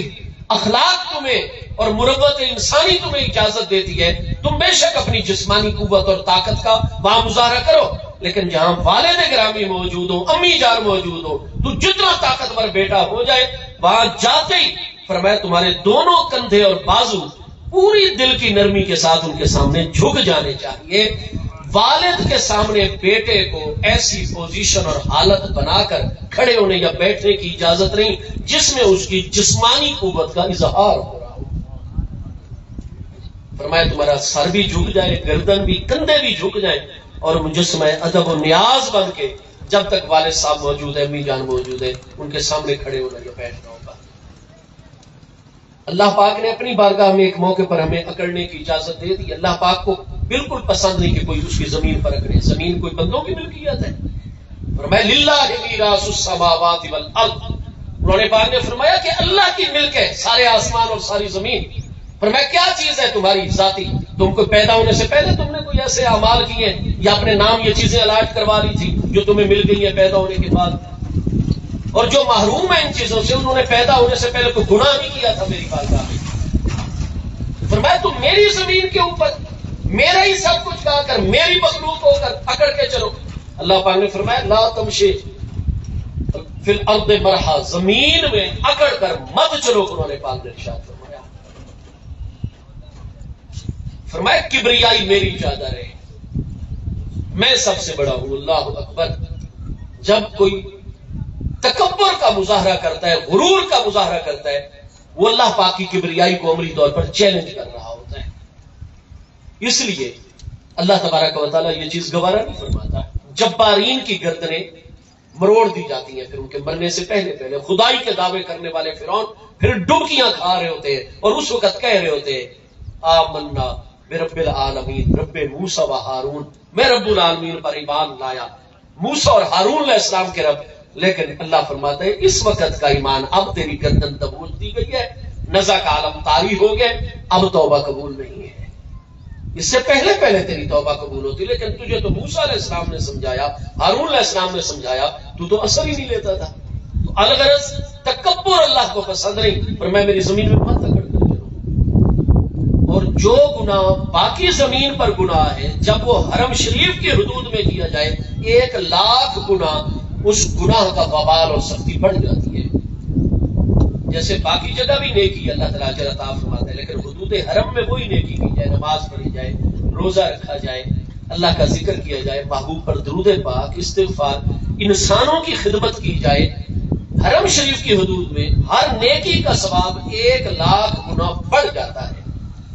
اخلاق تمہیں اور مربت انسانی تمہیں اجازت دیتی ہے، تم بے شک اپنی جسمانی قوت اور طاقت کا وہاں مظاہرہ کرو، لیکن جہاں والد گرامی موجود ہو، امی جان موجود ہو، تو جتنا طاقتور بیٹا ہو جائے وہاں جاتے ہی فرمایا تمہارے دونوں کندھے اور بازو پوری دل کی نرمی کے ساتھ ان کے سامنے جھک جانے چاہیے۔ والد کے سامنے بیٹے کو ایسی پوزیشن اور حالت بنا کر کھڑے ہونے یا بیٹھنے کی اجازت نہیں جس میں اس کی جسمانی قوت کا اظہار ہو رہا ہو۔ فرمایا تمہارا سر بھی جھک جائے، گردن بھی، کندھے بھی جھک جائیں، اور مجسمہ ادب و نیاز بن کے جب تک والد صاحب موجود ہے، امی جان موجود ہے، ان کے سامنے کھڑے ہونا یا بیٹھنا ہوگا۔ اللہ پاک نے اپنی بارگاہ میں ایک موقع پر ہمیں اکڑنے کی اجازت دے دی۔ اللہ پاک کو بالکل پسند نہیں کہ کوئی اس کی زمین پر اکڑے، زمین کوئی بندوں کی ملکیت ہے۔ فرمایا للہ میراث السماوات والارض، انہوں نے پاک نے فرمایا کہ اللہ کی ملک ہے سارے آسمان اور ساری زمین۔ فرمایا کیا چیز ہے تمہاری ذاتی؟ تم کو پیدا ہونے سے پہلے تم نے کوئی ایسے اعمال کیے یا اپنے نام یہ چیزیں الاٹ کروا لی تھی جو تمہیں مل گئی ہیں پیدا ہونے کے بعد؟ اور جو محروم ہیں ان چیزوں سے انہوں نے پیدا ہونے سے پہلے کوئی گناہ نہیں کیا تھا میری بارگاہ میں۔ فرمایا تم میری زمین کے اوپر میرا ہی سب کچھ کہا کر میری مخلوق ہو کر اکڑ کے چلو۔ اللہ پاک نے فرمایا لا تمشی فی الارض مرحا، زمین میں اکڑ کر مت چلو، انہوں نے پاک نے ارشاد فرمایا۔ فرمایا کبریائی میری چادر ہے، میں سب سے بڑا ہوں، اللہ اکبر۔ جب کوئی تکبر کا مظاہرہ کرتا ہے، غرور کا مظاہرہ کرتا ہے، وہ اللہ پاک کی کبریائی کو عملی طور پر چیلنج کر رہا ہوتا ہے۔ اس لیے اللہ تبارک و تعالیٰ یہ چیز گوارا نہیں فرماتا۔ جبارین کی گردنیں مروڑ دی جاتی ہیں، پھر ان کے مرنے سے پہلے خدائی کے دعوے کرنے والے فرعون پھر ڈبکیاں کھا رہے ہوتے ہیں اور اس وقت کہہ رہے ہوتے ہیں آمنا برب العالمین رب موسیٰ و ہارون، میں رب العالمین پر ایمان لایا، موسیٰ اور ہارون علیہ السلام کے رب۔ لیکن اللہ فرماتا ہے اس وقت کا ایمان اب تیری گردن دبوچ دی گئی ہے، نزع کا عالم طاری ہو گئے، اب توبہ قبول نہیں ہے۔ اس سے پہلے تیری توبہ قبول ہوتی، لیکن تجھے تو موسیٰ علیہ السلام نے سمجھایا، ہارون علیہ السلام نے سمجھایا، تو اثر ہی نہیں لیتا تھا۔ تو الغرض تکبر اللہ کو پسند نہیں، پر میں میری زمین میں مت اکڑ کر چلوں۔ اور جو گناہ باقی زمین پر گناہ ہے جب وہ حرم شریف کی حدود میں کیا جائے 1,00,000 گناہ، اس گناہ کا وبال اور سختی بڑھ جاتی ہے۔ جیسے باقی جگہ بھی نیکی اللہ تعالیٰ اجر عطا فرماتا ہے، لیکن حدود حرم میں وہی نیکی کی جائے، نماز پڑھی جائے، روزہ رکھا جائے، اللہ کا ذکر کیا جائے، محبوب پر درود پاک، استغفار، انسانوں کی خدمت کی جائے، حرم شریف کی حدود میں ہر نیکی کا ثواب 1,00,000 گنا بڑھ جاتا ہے۔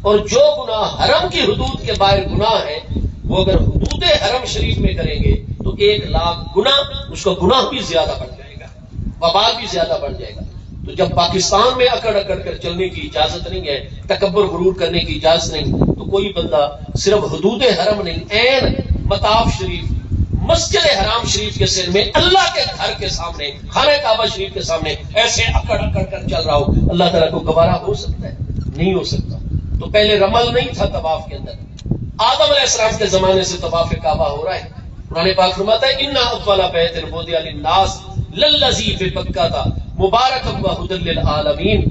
اور جو گناہ حرم کی حدود کے باہر گناہ ہے وہ اگر حدود حرم شریف میں کریں گے تو 1,00,000 گنا اس کا گناہ بھی زیادہ بڑھ جائے گا، وبال بھی زیادہ بڑھ جائے گا۔ تو جب پاکستان میں اکڑ کر چلنے کی اجازت نہیں ہے، تکبر غرور کرنے کی اجازت نہیں، تو کوئی بندہ صرف حدود حرم نہیں، عین مطاف شریف مسجد حرام شریف کے سر میں اللہ کے گھر کے سامنے خانہ کعبہ شریف کے سامنے ایسے اکڑ کر چل رہا ہو، اللہ تعالیٰ کو گوارا ہو سکتا ہے؟ نہیں ہو سکتا۔ تو پہلے رمل نہیں تھا طواف کے اندر، آدم علیہ السلام کے زمانے سے طواف کعبہ ہو رہا ہے۔ قرآن پاک فرماتا ہے انا اول بیت وضع للناس للذی ببکۃ مبارکا وہدی للعالمین۔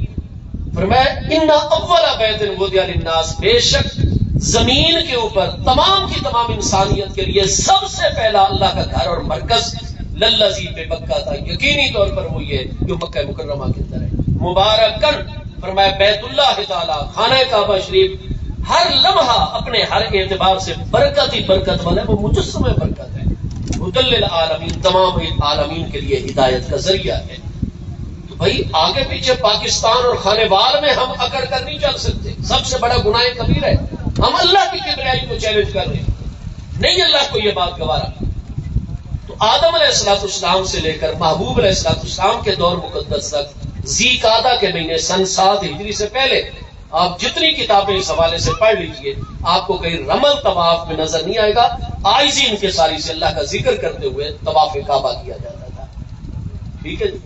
فرمایا انا اول بیت وضع للناس، بے شک زمین کے اوپر تمام کی تمام انسانیت کے لیے سب سے پہلا اللہ کا گھر اور مرکز للذی ببکۃ، یقینی طور پر وہ یہ جو مکہ مکرمہ کے اندر ہے، مبارکن، فرمایا بیت اللہ تعالی خانہ کعبہ شریف ہر لمحہ اپنے ہر اعتبار سے برکت ہی برکت والا ہے، وہ مجسم برکت ہے، ہدی للعالمین، تمام عالمین کے لیے ہدایت کا ذریعہ ہے۔ تو بھائی آگے پیچھے پاکستان اور خانے وال میں ہم اکڑ کر نہیں چل سکتے، سب سے بڑا گناہ کبیر ہے، ہم اللہ کی کبریائی کو چیلنج کر رہے ہیں، نہیں اللہ کو یہ بات گوارا۔ تو آدم علیہ السلام سے لے کر محبوب علیہ السلام کے دور مقدس تک ذی قعدہ کے مہینے سن 7 ہجری سے پہلے آپ جتنی کتابیں اس حوالے سے پڑھ لیجئے آپ کو کہیں رمل طواف میں نظر نہیں آئے گا. عاجزی انکساری سے اللہ کا ذکر کرتے ہوئے طواف کعبہ کیا جاتا تھا. ٹھیک ہے جی.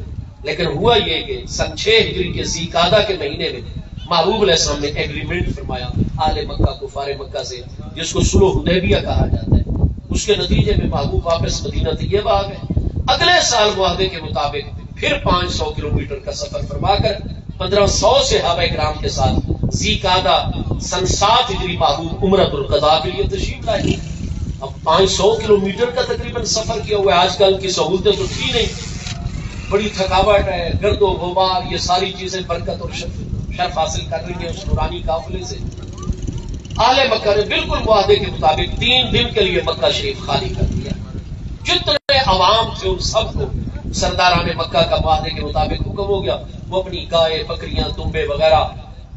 لیکن ہوا یہ کہ سن 6 ہجری کے ذی قعدہ کے مہینے میں محبوب علیہ السلام نے ایگریمنٹ فرمایا اہل مکہ کفار مکہ سے، جس کو صلح حدیبیہ کہا جاتا ہے. اس کے نتیجے میں محبوب واپس مدینہ طیبہ آ گئے. اگلے سال معاہدے کے مطابق پھر 500 کلومیٹر کا سفر فرما کر 1500 صحابہ کرام کے ساتھ ذی قعدہ سن 7 ہجری محبوب عمرۃ القضاء کے لیے تشریف لائے. اب 500 کلومیٹر کا تقریباً سفر کیا ہوا ہے. آج کل کی سہولتیں تو تھی نہیں، بڑی تھکاوٹ ہے، گرد و غبار، یہ ساری چیزیں برکت اور شرف حاصل کر رہی ہیں اس نورانی قافلے سے. اہل مکہ نے بالکل معاہدے کے مطابق 3 دن کے لیے مکہ شریف خالی کر دیا. جتنے عوام تھے ان سب کو سرداران مکہ کا معاہدے کے مطابق حکم ہو گیا وہ اپنی گائے، بکریاں، تنبے وغیرہ،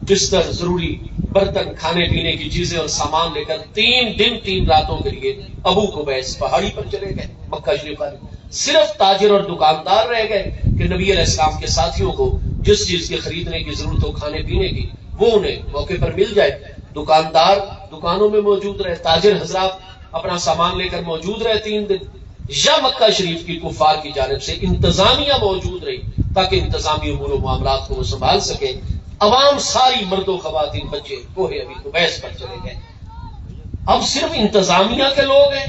بستر، ضروری برتن، کھانے پینے کی چیزیں اور سامان لے کر 3 دن 3 راتوں کے لیے ابو قبیس پہاڑی پر چلے گئے. مکہ شریف خالی، صرف تاجر اور دکاندار رہ گئے کہ نبی علیہ السلام کے ساتھیوں کو جس چیز کے خریدنے کی ضرورت ہو کھانے پینے کی وہ انہیں موقع پر مل جائے. دکاندار دکانوں میں موجود رہے، تاجر حضرات اپنا سامان لے کر موجود رہے 3 دن. یا مکہ شریف کی کفار کی جانب سے انتظامیہ موجود رہی تاکہ انتظامی امور و معاملات کو وہ سنبھال سکے. عوام ساری مرد و خواتین بچے کوہ ابی قبیس پر چلے گئے. اب صرف انتظامیہ کے لوگ ہیں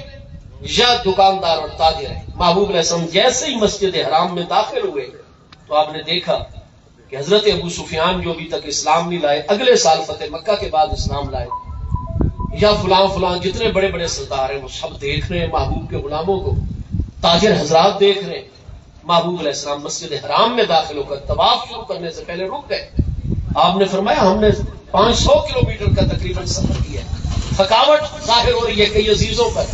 یا دکاندار اور تاجر ہیں. محبوب علیہ السلام جیسے ہی مسجد حرام میں داخل ہوئے تو آپ نے دیکھا کہ حضرت ابو سفیان جو ابھی تک اسلام نہیں لائے، اگلے سال فتح مکہ کے بعد اسلام لائے، یا فلاں جتنے بڑے بڑے سردار ہیں وہ سب دیکھ رہے ہیں محبوب کے غلاموں کو. تاجر حضرات دیکھ رہے ہیں. محبوب علیہ السلام مسجد حرام میں داخل ہو کر طواف شروع کرنے سے پہلے رک گئے. آپ نے فرمایا ہم نے 500 کلومیٹر کا تقریباً سفر کیا، تھکاوٹ ظاہر ہو رہی ہے کئی عزیزوں پر،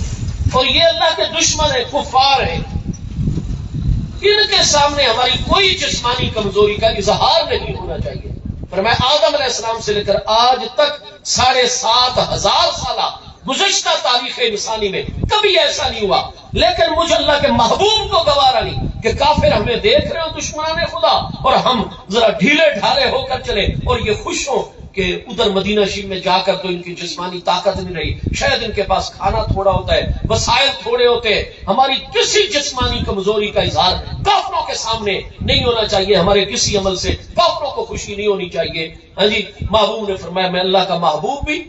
اور یہ اللہ کے دشمن ہیں، کفار ہیں، ان کے سامنے ہماری کوئی جسمانی کمزوری کا اظہار نہیں ہونا چاہیے. فرمایا آدم علیہ السلام سے لے کر آج تک 7,500 سالہ گزشتہ تاریخ انسانی میں کبھی ایسا نہیں ہوا. لیکن مجھے اللہ کے محبوب کو گوارا نہیں کہ کافر ہمیں دیکھ رہے ہو دشمنان خدا اور ہم ذرا ڈھیلے ڈھالے ہو کر چلے اور یہ خوش ہوں کہ ادھر مدینہ شریف میں جا کر تو ان کی جسمانی طاقت نہیں رہی، شاید ان کے پاس کھانا تھوڑا ہوتا ہے، وسائل تھوڑے ہوتے ہیں. ہماری کسی جسمانی کمزوری کا اظہار کافروں کے سامنے نہیں ہونا چاہیے، ہمارے کسی عمل سے کافروں کو خوشی نہیں ہونی چاہیے. ہاں جی. محبوب نے فرمایا میں اللہ کا محبوب بھی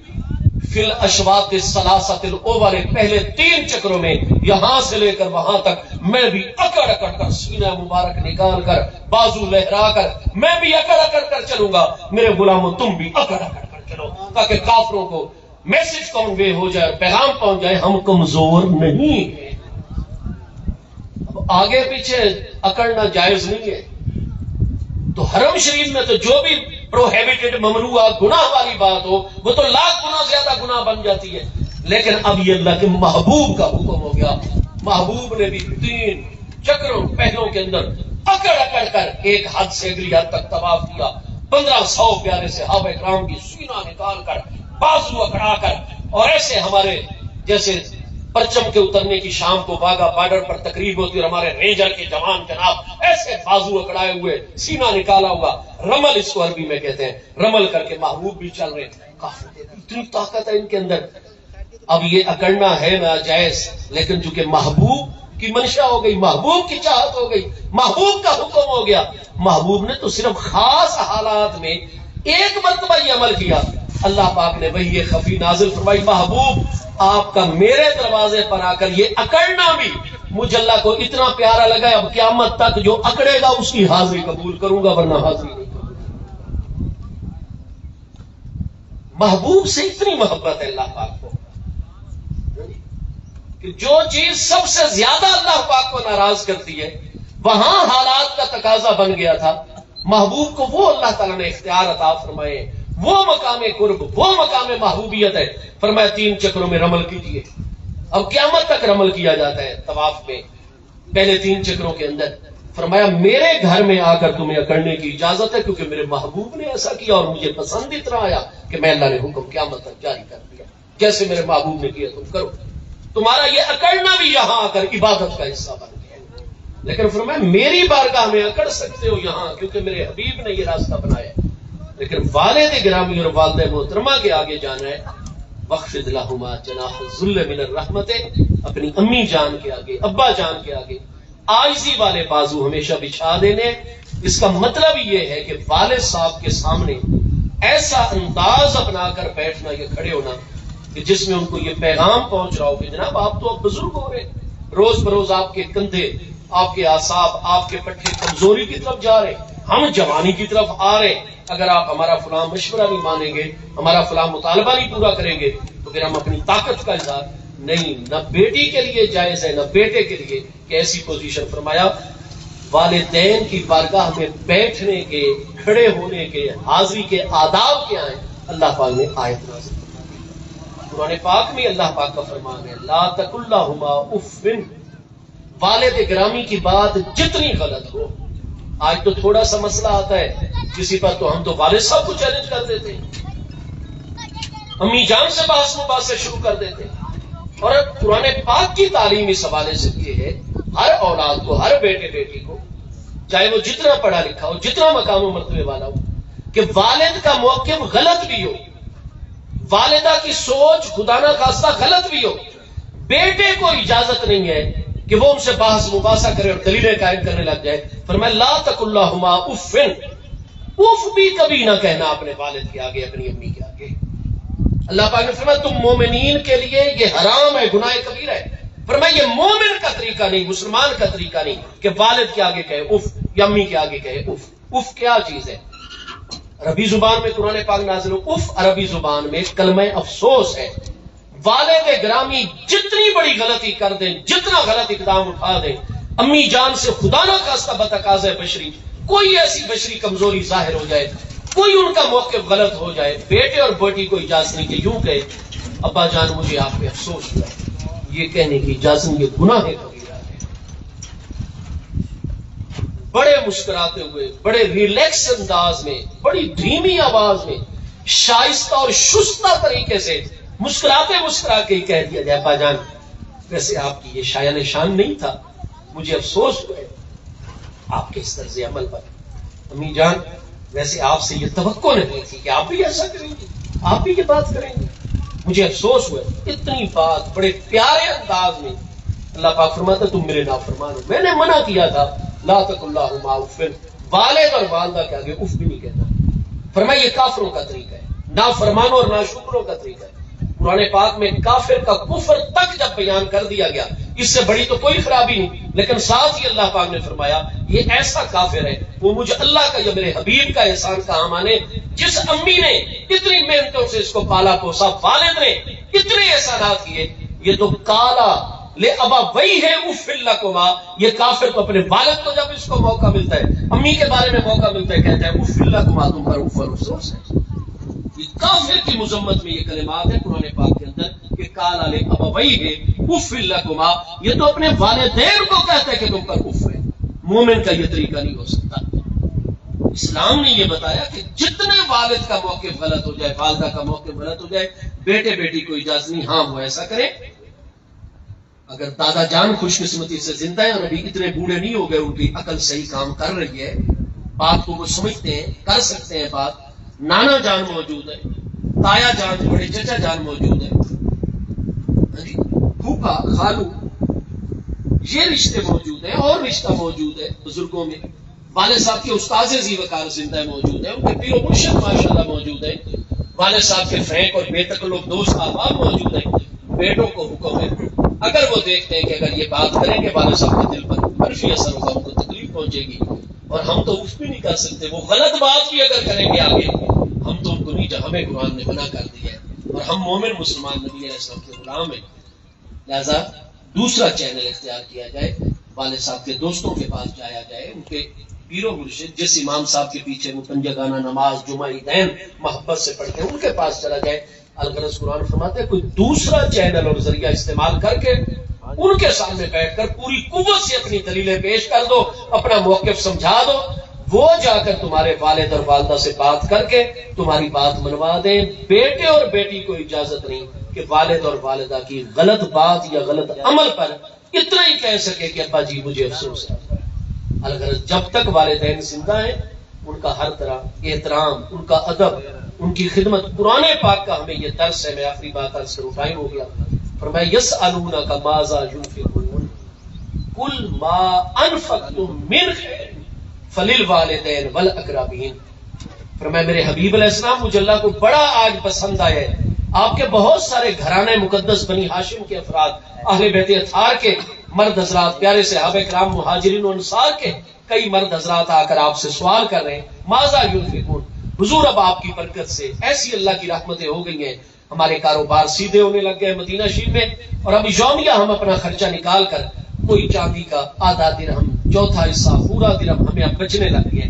فی الاشواط الثلاثۃ الاول، پہلے 3 چکروں میں یہاں سے لے کر وہاں تک میں بھی اکڑ اکڑ کر سینہ مبارک نکال کر بازو لہرا کر میں بھی اکڑ اکڑ کر چلوں گا. میرے غلاموں تم بھی اکڑ اکڑ کر چلو تاکہ کافروں کو میسج کنوے ہو جائے، پیغام پہنچ جائے ہم کمزور نہیں ہیں. اب آگے پیچھے اکڑنا جائز نہیں ہے. تو حرم شریف میں تو جو بھی پروہیبٹڈ ممنوع گناہ والی بات ہو وہ تو لاکھ گنا زیادہ گناہ بن جاتی ہے. لیکن اب یہ اللہ کے محبوب کا حکم ہو گیا. محبوب نے بھی 3 چکروں پہلوں کے اندر اکڑ اکڑ کر ایک حد سے اگلی حد تک طواف کیا. 1500 پیارے صحابہ کرام کی سینہ نکال کر بازو اکڑا کر، اور ایسے ہمارے جیسے پرچم کے اترنے کی شام کو واگا بارڈر پر تقریب ہوتی اور ہمارے رینجر کے جوان جناب ایسے بازو اکڑائے ہوئے سینہ نکالا ہوا، رمل اس کو عربی میں کہتے ہیں، رمل کر کے محبوب بھی چل رہے. کافی اتنی طاقت ہے ان کے اندر. اب یہ اکڑنا ہے ناجائز، لیکن چونکہ محبوب کی منشا ہو گئی، محبوب کی چاہت ہو گئی، محبوب کا حکم ہو گیا. محبوب نے تو صرف خاص حالات میں ایک مرتبہ یہ عمل کیا. اللہ پاک نے وہی خفی نازل فرمائی، محبوب آپ کا میرے دروازے پر آ کر یہ اکڑنا بھی مجھے اللہ کو اتنا پیارا لگا، اب قیامت تک جو اکڑے گا اس کی حاضری قبول کروں گا ورنہ حاضری نہیں کروں گا. محبوب سے اتنی محبت ہے اللہ پاک کو کہ جو چیز سب سے زیادہ اللہ پاک کو ناراض کرتی ہے وہاں حالات کا تقاضا بن گیا تھا. محبوب کو وہ اللہ تعالیٰ نے اختیار عطا فرمائے، وہ مقام قرب، وہ مقام محبوبیت ہے. فرمایا 3 چکروں میں رمل کیجیے. اب قیامت تک رمل کیا جاتا ہے طواف میں، پہلے 3 چکروں کے اندر. فرمایا میرے گھر میں آ کر تمہیں اکڑنے کی اجازت ہے کیونکہ میرے محبوب نے ایسا کیا اور مجھے پسند اتنا آیا کہ میں اللہ نے حکم قیامت تک جاری کر دیا. جیسے میرے محبوب نے کیا تم کرو. تمہارا یہ اکڑنا بھی یہاں آ کر عبادت کا حصہ بن گیا. لیکن فرمایا میری بارگاہ میں اکڑ سکتے ہو یہاں کیونکہ میرے حبیب نے یہ راستہ بنایا. لیکن والد گرامی اور والدہ محترمہ کے آگے جانا ہے. وخفض لہما جناح الذل من الرحمت، اپنی امی جان کے آگے، ابا جان کے آگے عاجزی والے بازو ہمیشہ بچھا دینے. اس کا مطلب یہ ہے کہ والد صاحب کے سامنے ایسا انداز اپنا کر بیٹھنا، یہ کھڑے ہونا کہ جس میں ان کو یہ پیغام پہنچ رہا ہو کہ جناب آپ تو اب بزرگ ہو رہے، روز بروز آپ کے کندھے، آپ کے اعصاب، آپ کے پٹھے کمزوری کی طرف جا رہے، ہم جوانی کی طرف آ رہے. اگر آپ ہمارا فلاں مشورہ نہیں مانیں گے، ہمارا فلاں مطالبہ نہیں پورا کریں گے تو پھر ہم اپنی طاقت کا اظہار نہیں، نہ بیٹی کے لیے جائز ہے نہ بیٹے کے لیے کہ ایسی پوزیشن. فرمایا والدین کی بارگاہ میں بیٹھنے کے، کھڑے ہونے کے، حاضری کے آداب کیا ہیں اللہ پاک نے آیت نازل فرمائی. قرآن پاک میں اللہ پاک کا فرمان ہے لا تقل لہما اف. والد گرامی کی بات جتنی غلط ہو، آج تو تھوڑا سا مسئلہ آتا ہے کسی پر تو ہم تو والد صاحب کو چیلنج کر دیتے ہیں، امی جان سے بحث مباحثے شروع کر دیتے ہیں. اور قرآن پاک کی تعلیم اس حوالے سے یہ ہے ہر اولاد کو، ہر بیٹے بیٹی کو، چاہے وہ جتنا پڑھا لکھا ہو، جتنا مقام و مرتبے والا ہو، کہ والد کا موقف غلط بھی ہو، والدہ کی سوچ خدا نہ خواستہ غلط بھی ہو، بیٹے کو اجازت نہیں ہے کہ وہ ان سے بحث مباحثہ کرے اور دلیلیں قائم کرنے لگ جائے. فرمایا لا تقل لہما اف. اف بھی کبھی نہ کہنا اپنے والد کے آگے، اپنی امی کے آگے. اللہ پاک نے فرمایا تم مومنین کے لیے یہ حرام ہے، گناہ کبیرہ ہے. فرمایا یہ مومن کا طریقہ نہیں، مسلمان کا طریقہ نہیں کہ والد کے آگے کہے اف یا امی کے آگے کہے اف. اف کیا چیز ہے؟ عربی زبان میں قرآن پاک نازل ہو، اف عربی زبان میں کلمہ افسوس ہے. والد گرامی جتنی بڑی غلطی کر دیں، جتنا غلط اقدام اٹھا دیں، امی جان سے خدا نہ خواستہ بتقاضۂ بشری کوئی ایسی بشری کمزوری ظاہر ہو جائے، کوئی ان کا موقف غلط ہو جائے، بیٹے اور بیٹی کو اجازت نہیں کہ یوں کہے ابا جان مجھے آپ پہ افسوس ہوا ہے. یہ کہنے کی اجازت نہیں، یہ گناہ کبیرہ ہے. بڑے مسکراتے ہوئے، بڑے ریلیکس انداز میں، بڑی دھیمی آواز میں، شائستہ اور شستہ طریقے سے مسکراتے مسکرا کے ہی کہہ دیا جائے ابا جان ویسے آپ کی یہ شایان شان نہیں تھا، مجھے افسوس ہوا ہے آپ کے اس طرز عمل پر. امی جان ویسے آپ سے یہ توقع نہیں تھی کہ آپ بھی ایسا کریں گے، آپ بھی یہ بات کریں گے، مجھے افسوس ہوا ہے. اتنی بات بڑے پیارے انداز میں اللہ پاک فرماتا تم میرے نافرمان ہو، میں نے منع کیا تھا لا تقل لہما اف. والد اور والدہ کے آگے اف بھی نہیں کہنا. فرمایا یہ کافروں کا طریقہ ہے، نافرمانوں اور ناشکروں کا طریقہ ہے. قرآن پاک میں کافر کا کفر تک جب بیان کر دیا گیا، اس سے بڑی تو کوئی خرابی نہیں، لیکن ساتھ ہی اللہ پاک نے فرمایا یہ ایسا کافر ہے وہ مجھے اللہ کا یا میرے حبیب کا احسان کہاں مانے جس امی نے اتنی محنتوں سے اس کو پالا پوسا، والد نے اتنے احسانات کیے. یہ تو کالا لے ابا وہی ہے اف لکما. یہ کافر تو اپنے والد کو جب اس کو موقع ملتا ہے، امی کے بارے میں موقع ملتا ہے، کہتا ہے اف لکما، تم پر اف اور افسوس ہے. یہ کافر کی مذمت میں یہ کلمات ہے قرآن پاک کے اندر کہ کالا لے ابویہ ہے اف لکما. یہ تو اپنے والدین کو کہتا ہے کہ تم پر اف ہے. مومن کا یہ طریقہ نہیں ہو سکتا. اسلام نے یہ بتایا کہ جتنے والد کا موقف غلط ہو جائے، والدہ کا موقف غلط ہو جائے، بیٹے بیٹی کو اجازت نہیں، ہاں وہ ایسا کرے. اگر دادا جان خوش قسمتی سے زندہ ہے اور ابھی اتنے بوڑھے نہیں ہو گئے، ان کی عقل صحیح کام کر رہی ہے، بات کو وہ سمجھتے ہیں، کر سکتے ہیں بات، نانا جان موجود ہے، تایا جان، بڑے چچا جان موجود ہے، پھوپھا خالو، یہ رشتے موجود ہیں، اور رشتہ موجود ہے بزرگوں میں. والد صاحب کے استاذ ذی وقار زندہ موجود ہیں، ان کے پیر و مرشد ماشاءاللہ موجود ہیں، والد صاحب کے فرینک اور بے تکلف دوست احباب موجود ہیں. بیٹوں کو حکم ہے اگر وہ دیکھتے ہیں کہ اگر یہ بات کریں گے والد صاحب کے دل پر منفی اثر ہوگا، ان کو تکلیف پہنچے گی، اور ہم تو اف بھی نہیں کر سکتے، وہ غلط بات بھی اگر کریں گے آگے ہم تو ان کو نہیں، ہمیں قرآن نے منع کر دیا ہے، اور ہم مومن مسلمان نبی علیہ السلام کے غلام ہیں. لہذا دوسرا چینل اختیار کیا جائے، والد صاحب کے دوستوں کے پاس جایا جائے، ان کے پیر و مرشد جس امام صاحب کے پیچھے وہ پنجگانہ نماز جمعہ عیدین محبت سے پڑھتے ہیں ان کے پاس چلا جائے. الغرض قرآن فرماتا ہے کوئی دوسرا چینل اور ذریعہ استعمال کر کے ان کے سامنے بیٹھ کر پوری قوت سے اپنی دلیلیں پیش کر دو، اپنا موقف سمجھا دو. وہ جا کر تمہارے والد اور والدہ سے بات کر کے تمہاری بات منوا دیں. بیٹے اور بیٹی کو اجازت نہیں کہ والد اور والدہ کی غلط بات یا غلط عمل پر اتنا ہی کہہ سکے کہ ابا جی مجھے افسوس ہے. اگر جب تک والدین زندہ ہیں ان کا ہر طرح احترام، ان کا ادب، ان کی خدمت. قرآن پاک کا ہمیں یہ درس ہے. میں آخری بات عرض کروں، ٹائم ہو گیا. فرمایا یسألونک ماذا ينفقون قل ما انفقتم من خیر فللوالدین والاقربین. فرمایا میرے حبیب علیہ السلام، مجھے اللہ کو بڑا آج پسند آیا ہے. آپ کے بہت سارے گھرانے مقدس بنی ہاشم کے افراد، اہل بیت اطہار کے مرد حضرات، پیارے صحابہ کرام مہاجرین و انصار کے کئی مرد حضرات آ کر آپ سے سوال کر رہے ہیں ماذا ينفقون. حضور اب آپ کی برکت سے ایسی اللہ کی رحمتیں ہو گئی ہیں، ہمارے کاروبار سیدھے ہونے لگ گئے مدینہ شریف میں، اور اب یومیہ ہم اپنا خرچہ نکال کر کوئی چاندی کا آدھا درہم، چوتھا حصہ، پورا درہم ہمیں اب بچنے لگ گئے.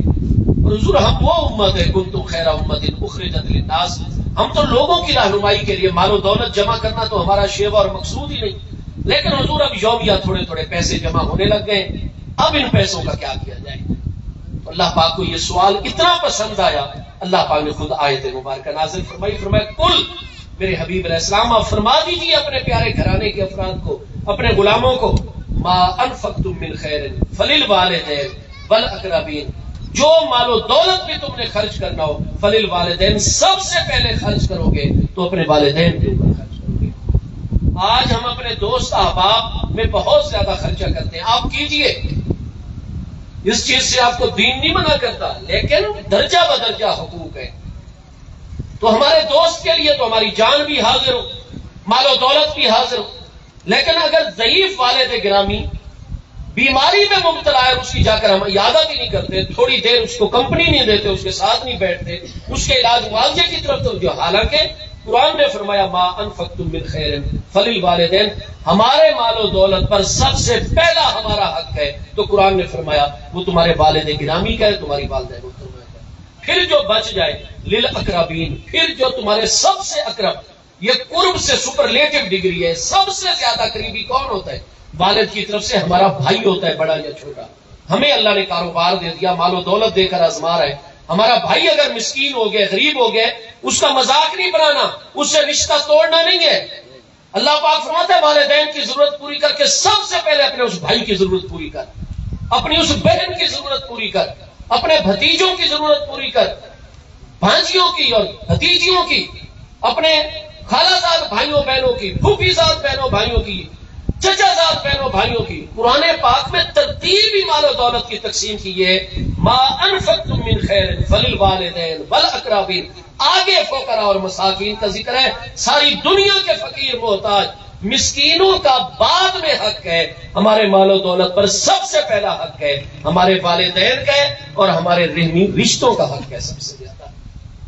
اور حضور ہم وہ امت ہے کنتم خیر امت اخرجت للناس، ہم تو لوگوں کی رہنمائی کے لیے مال و دولت جمع کرنا تو ہمارا شیوا اور مقصود ہی نہیں. لیکن حضور اب یومیہ تھوڑے تھوڑے پیسے جمع ہونے لگ گئے، اب ان پیسوں کا کیا کیا جائے. اللہ پاک کو یہ سوال اتنا پسند آیا، اللہ پاک نے خود آیت مبارکہ نازل فرمائی. فرمایا کل، میرے حبیب علیہ السلام آپ فرما دیجیے اپنے پیارے گھرانے کے افراد کو، اپنے غلاموں کو، ما انفقتم من خیر فللوالدین والاقربین، جو مال و دولت بھی تم نے خرچ کرنا ہو فللوالدین، سب سے پہلے خرچ کرو گے تو اپنے والدین کے اوپر خرچ کرو گے. آج ہم اپنے دوست احباب میں بہت زیادہ خرچہ کرتے ہیں. آپ کیجئے، اس چیز سے آپ کو دین نہیں منع کرتا، لیکن درجہ بدرجہ حقوق ہے. تو ہمارے دوست کے لیے تو ہماری جان بھی حاضر ہو، مال و دولت بھی حاضر ہو. لیکن اگر ضعیف والد گرامی بیماری میں مبتلا ہے، اس کی جا کر ہم عیادت ہی نہیں کرتے، تھوڑی دیر اس کو کمپنی نہیں دیتے، اس کے ساتھ نہیں بیٹھتے، اس کے علاج معالجے کی طرف توجہ. حالانکہ قرآن نے فرمایا ما انفقتم من خیر فللوالدین، ہمارے مال و دولت پر سب سے پہلا ہمارا حق ہے. تو قرآن نے فرمایا وہ تمہارے والد گرامی کا ہے، تمہاری والدہ محترمہ کا ہے. پھر جو بچ جائے للاقربین، پھر جو تمہارے سب سے اقرب، یہ قرب سے سپرلیٹو ڈگری ہے. سب سے زیادہ قریبی کون ہوتا ہے؟ والد کی طرف سے ہمارا بھائی ہوتا ہے، بڑا یا چھوٹا. ہمیں اللہ نے کاروبار دے دیا، مال و دولت دے کر آزما رہا ہے. ہمارا بھائی اگر مسکین ہو گئے، غریب ہو گئے، اس کا مذاق نہیں بنانا، اس سے رشتہ توڑنا نہیں ہے. اللہ پاک فرماتا ہے والدین کی ضرورت پوری کر کے سب سے پہلے اپنے اس بھائی کی ضرورت پوری کر، اپنی اس بہن کی ضرورت پوری کر، اپنے بھتیجوں کی ضرورت پوری کر، بھانجیوں کی اور بھتیجیوں کی، اپنے خالہ زاد بھائیوں بہنوں کی، پھوپھی زاد بہنوں بھائیوں کی، چچا زاد بہنوں بھائیوں کی. قرآن پاک میں ترتیبی مال و دولت کی تقسیم کی ہے. ما انفقتم من خیر فللوالدین والاقربین، آگے فقراء اور مساکین کا ذکر ہے. ساری دنیا کے فقیر محتاج مسکینوں کا بعد میں حق ہے، ہمارے مال و دولت پر سب سے پہلا حق ہے ہمارے والدین کا ہے، اور ہمارے رحمی رشتوں کا حق ہے سب سے زیادہ.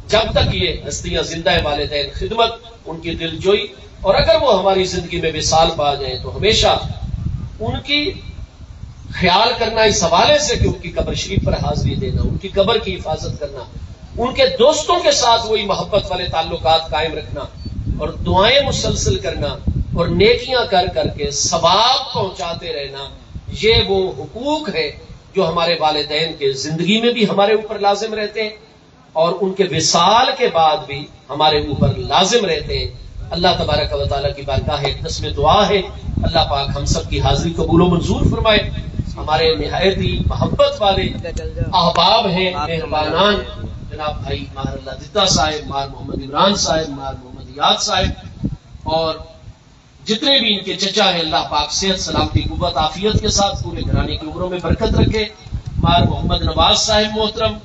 جب تک یہ ہستیاں زندہ ہے، والدین خدمت، ان کی دل جوئی، اور اگر وہ ہماری زندگی میں وصال پا جائیں تو ہمیشہ ان کی خیال کرنا اس حوالے سے کہ ان کی قبر شریف پر حاضری دینا، ان کی قبر کی حفاظت کرنا، ان کے دوستوں کے ساتھ وہی محبت والے تعلقات قائم رکھنا، اور دعائیں مسلسل کرنا، اور نیکیاں کر کر کے ثواب پہنچاتے رہنا. یہ وہ حقوق ہے جو ہمارے والدین کے زندگی میں بھی ہمارے اوپر لازم رہتے ہیں، اور ان کے وصال کے بعد بھی ہمارے اوپر لازم رہتے ہیں. اللہ تبارک و تعالیٰ کی بارگاہ ایک میں دعا ہے، اللہ پاک ہم سب کی حاضری قبول و منظور فرمائے. ہمارے نہایت ہی محبت والے احباب ہیں، مہربانان، جناب بھائی ماہر اللہ دتا صاحب، ماہر محمد عمران صاحب، ماہر محمد یاد صاحب، اور جتنے بھی ان کے چچا ہیں، اللہ پاک صحت سلامتی قوت عافیت کے ساتھ پورے گھرانے کی عمروں میں برکت رکھے. ماہر محمد نواز صاحب محترم،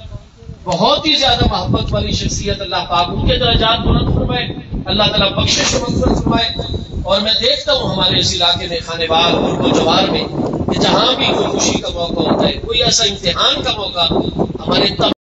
بہت ہی زیادہ محبت والی شخصیت، اللہ پاک ان کے درجات بلند فرمائے، اللہ تعالیٰ بخشش و مغفرت فرمائے. اور میں دیکھتا ہوں ہمارے اس علاقے میں خانے بار اور جوار میں کہ جہاں بھی کوئی خوشی کا موقع ہوتا ہے، کوئی ایسا امتحان کا موقع، ہمارے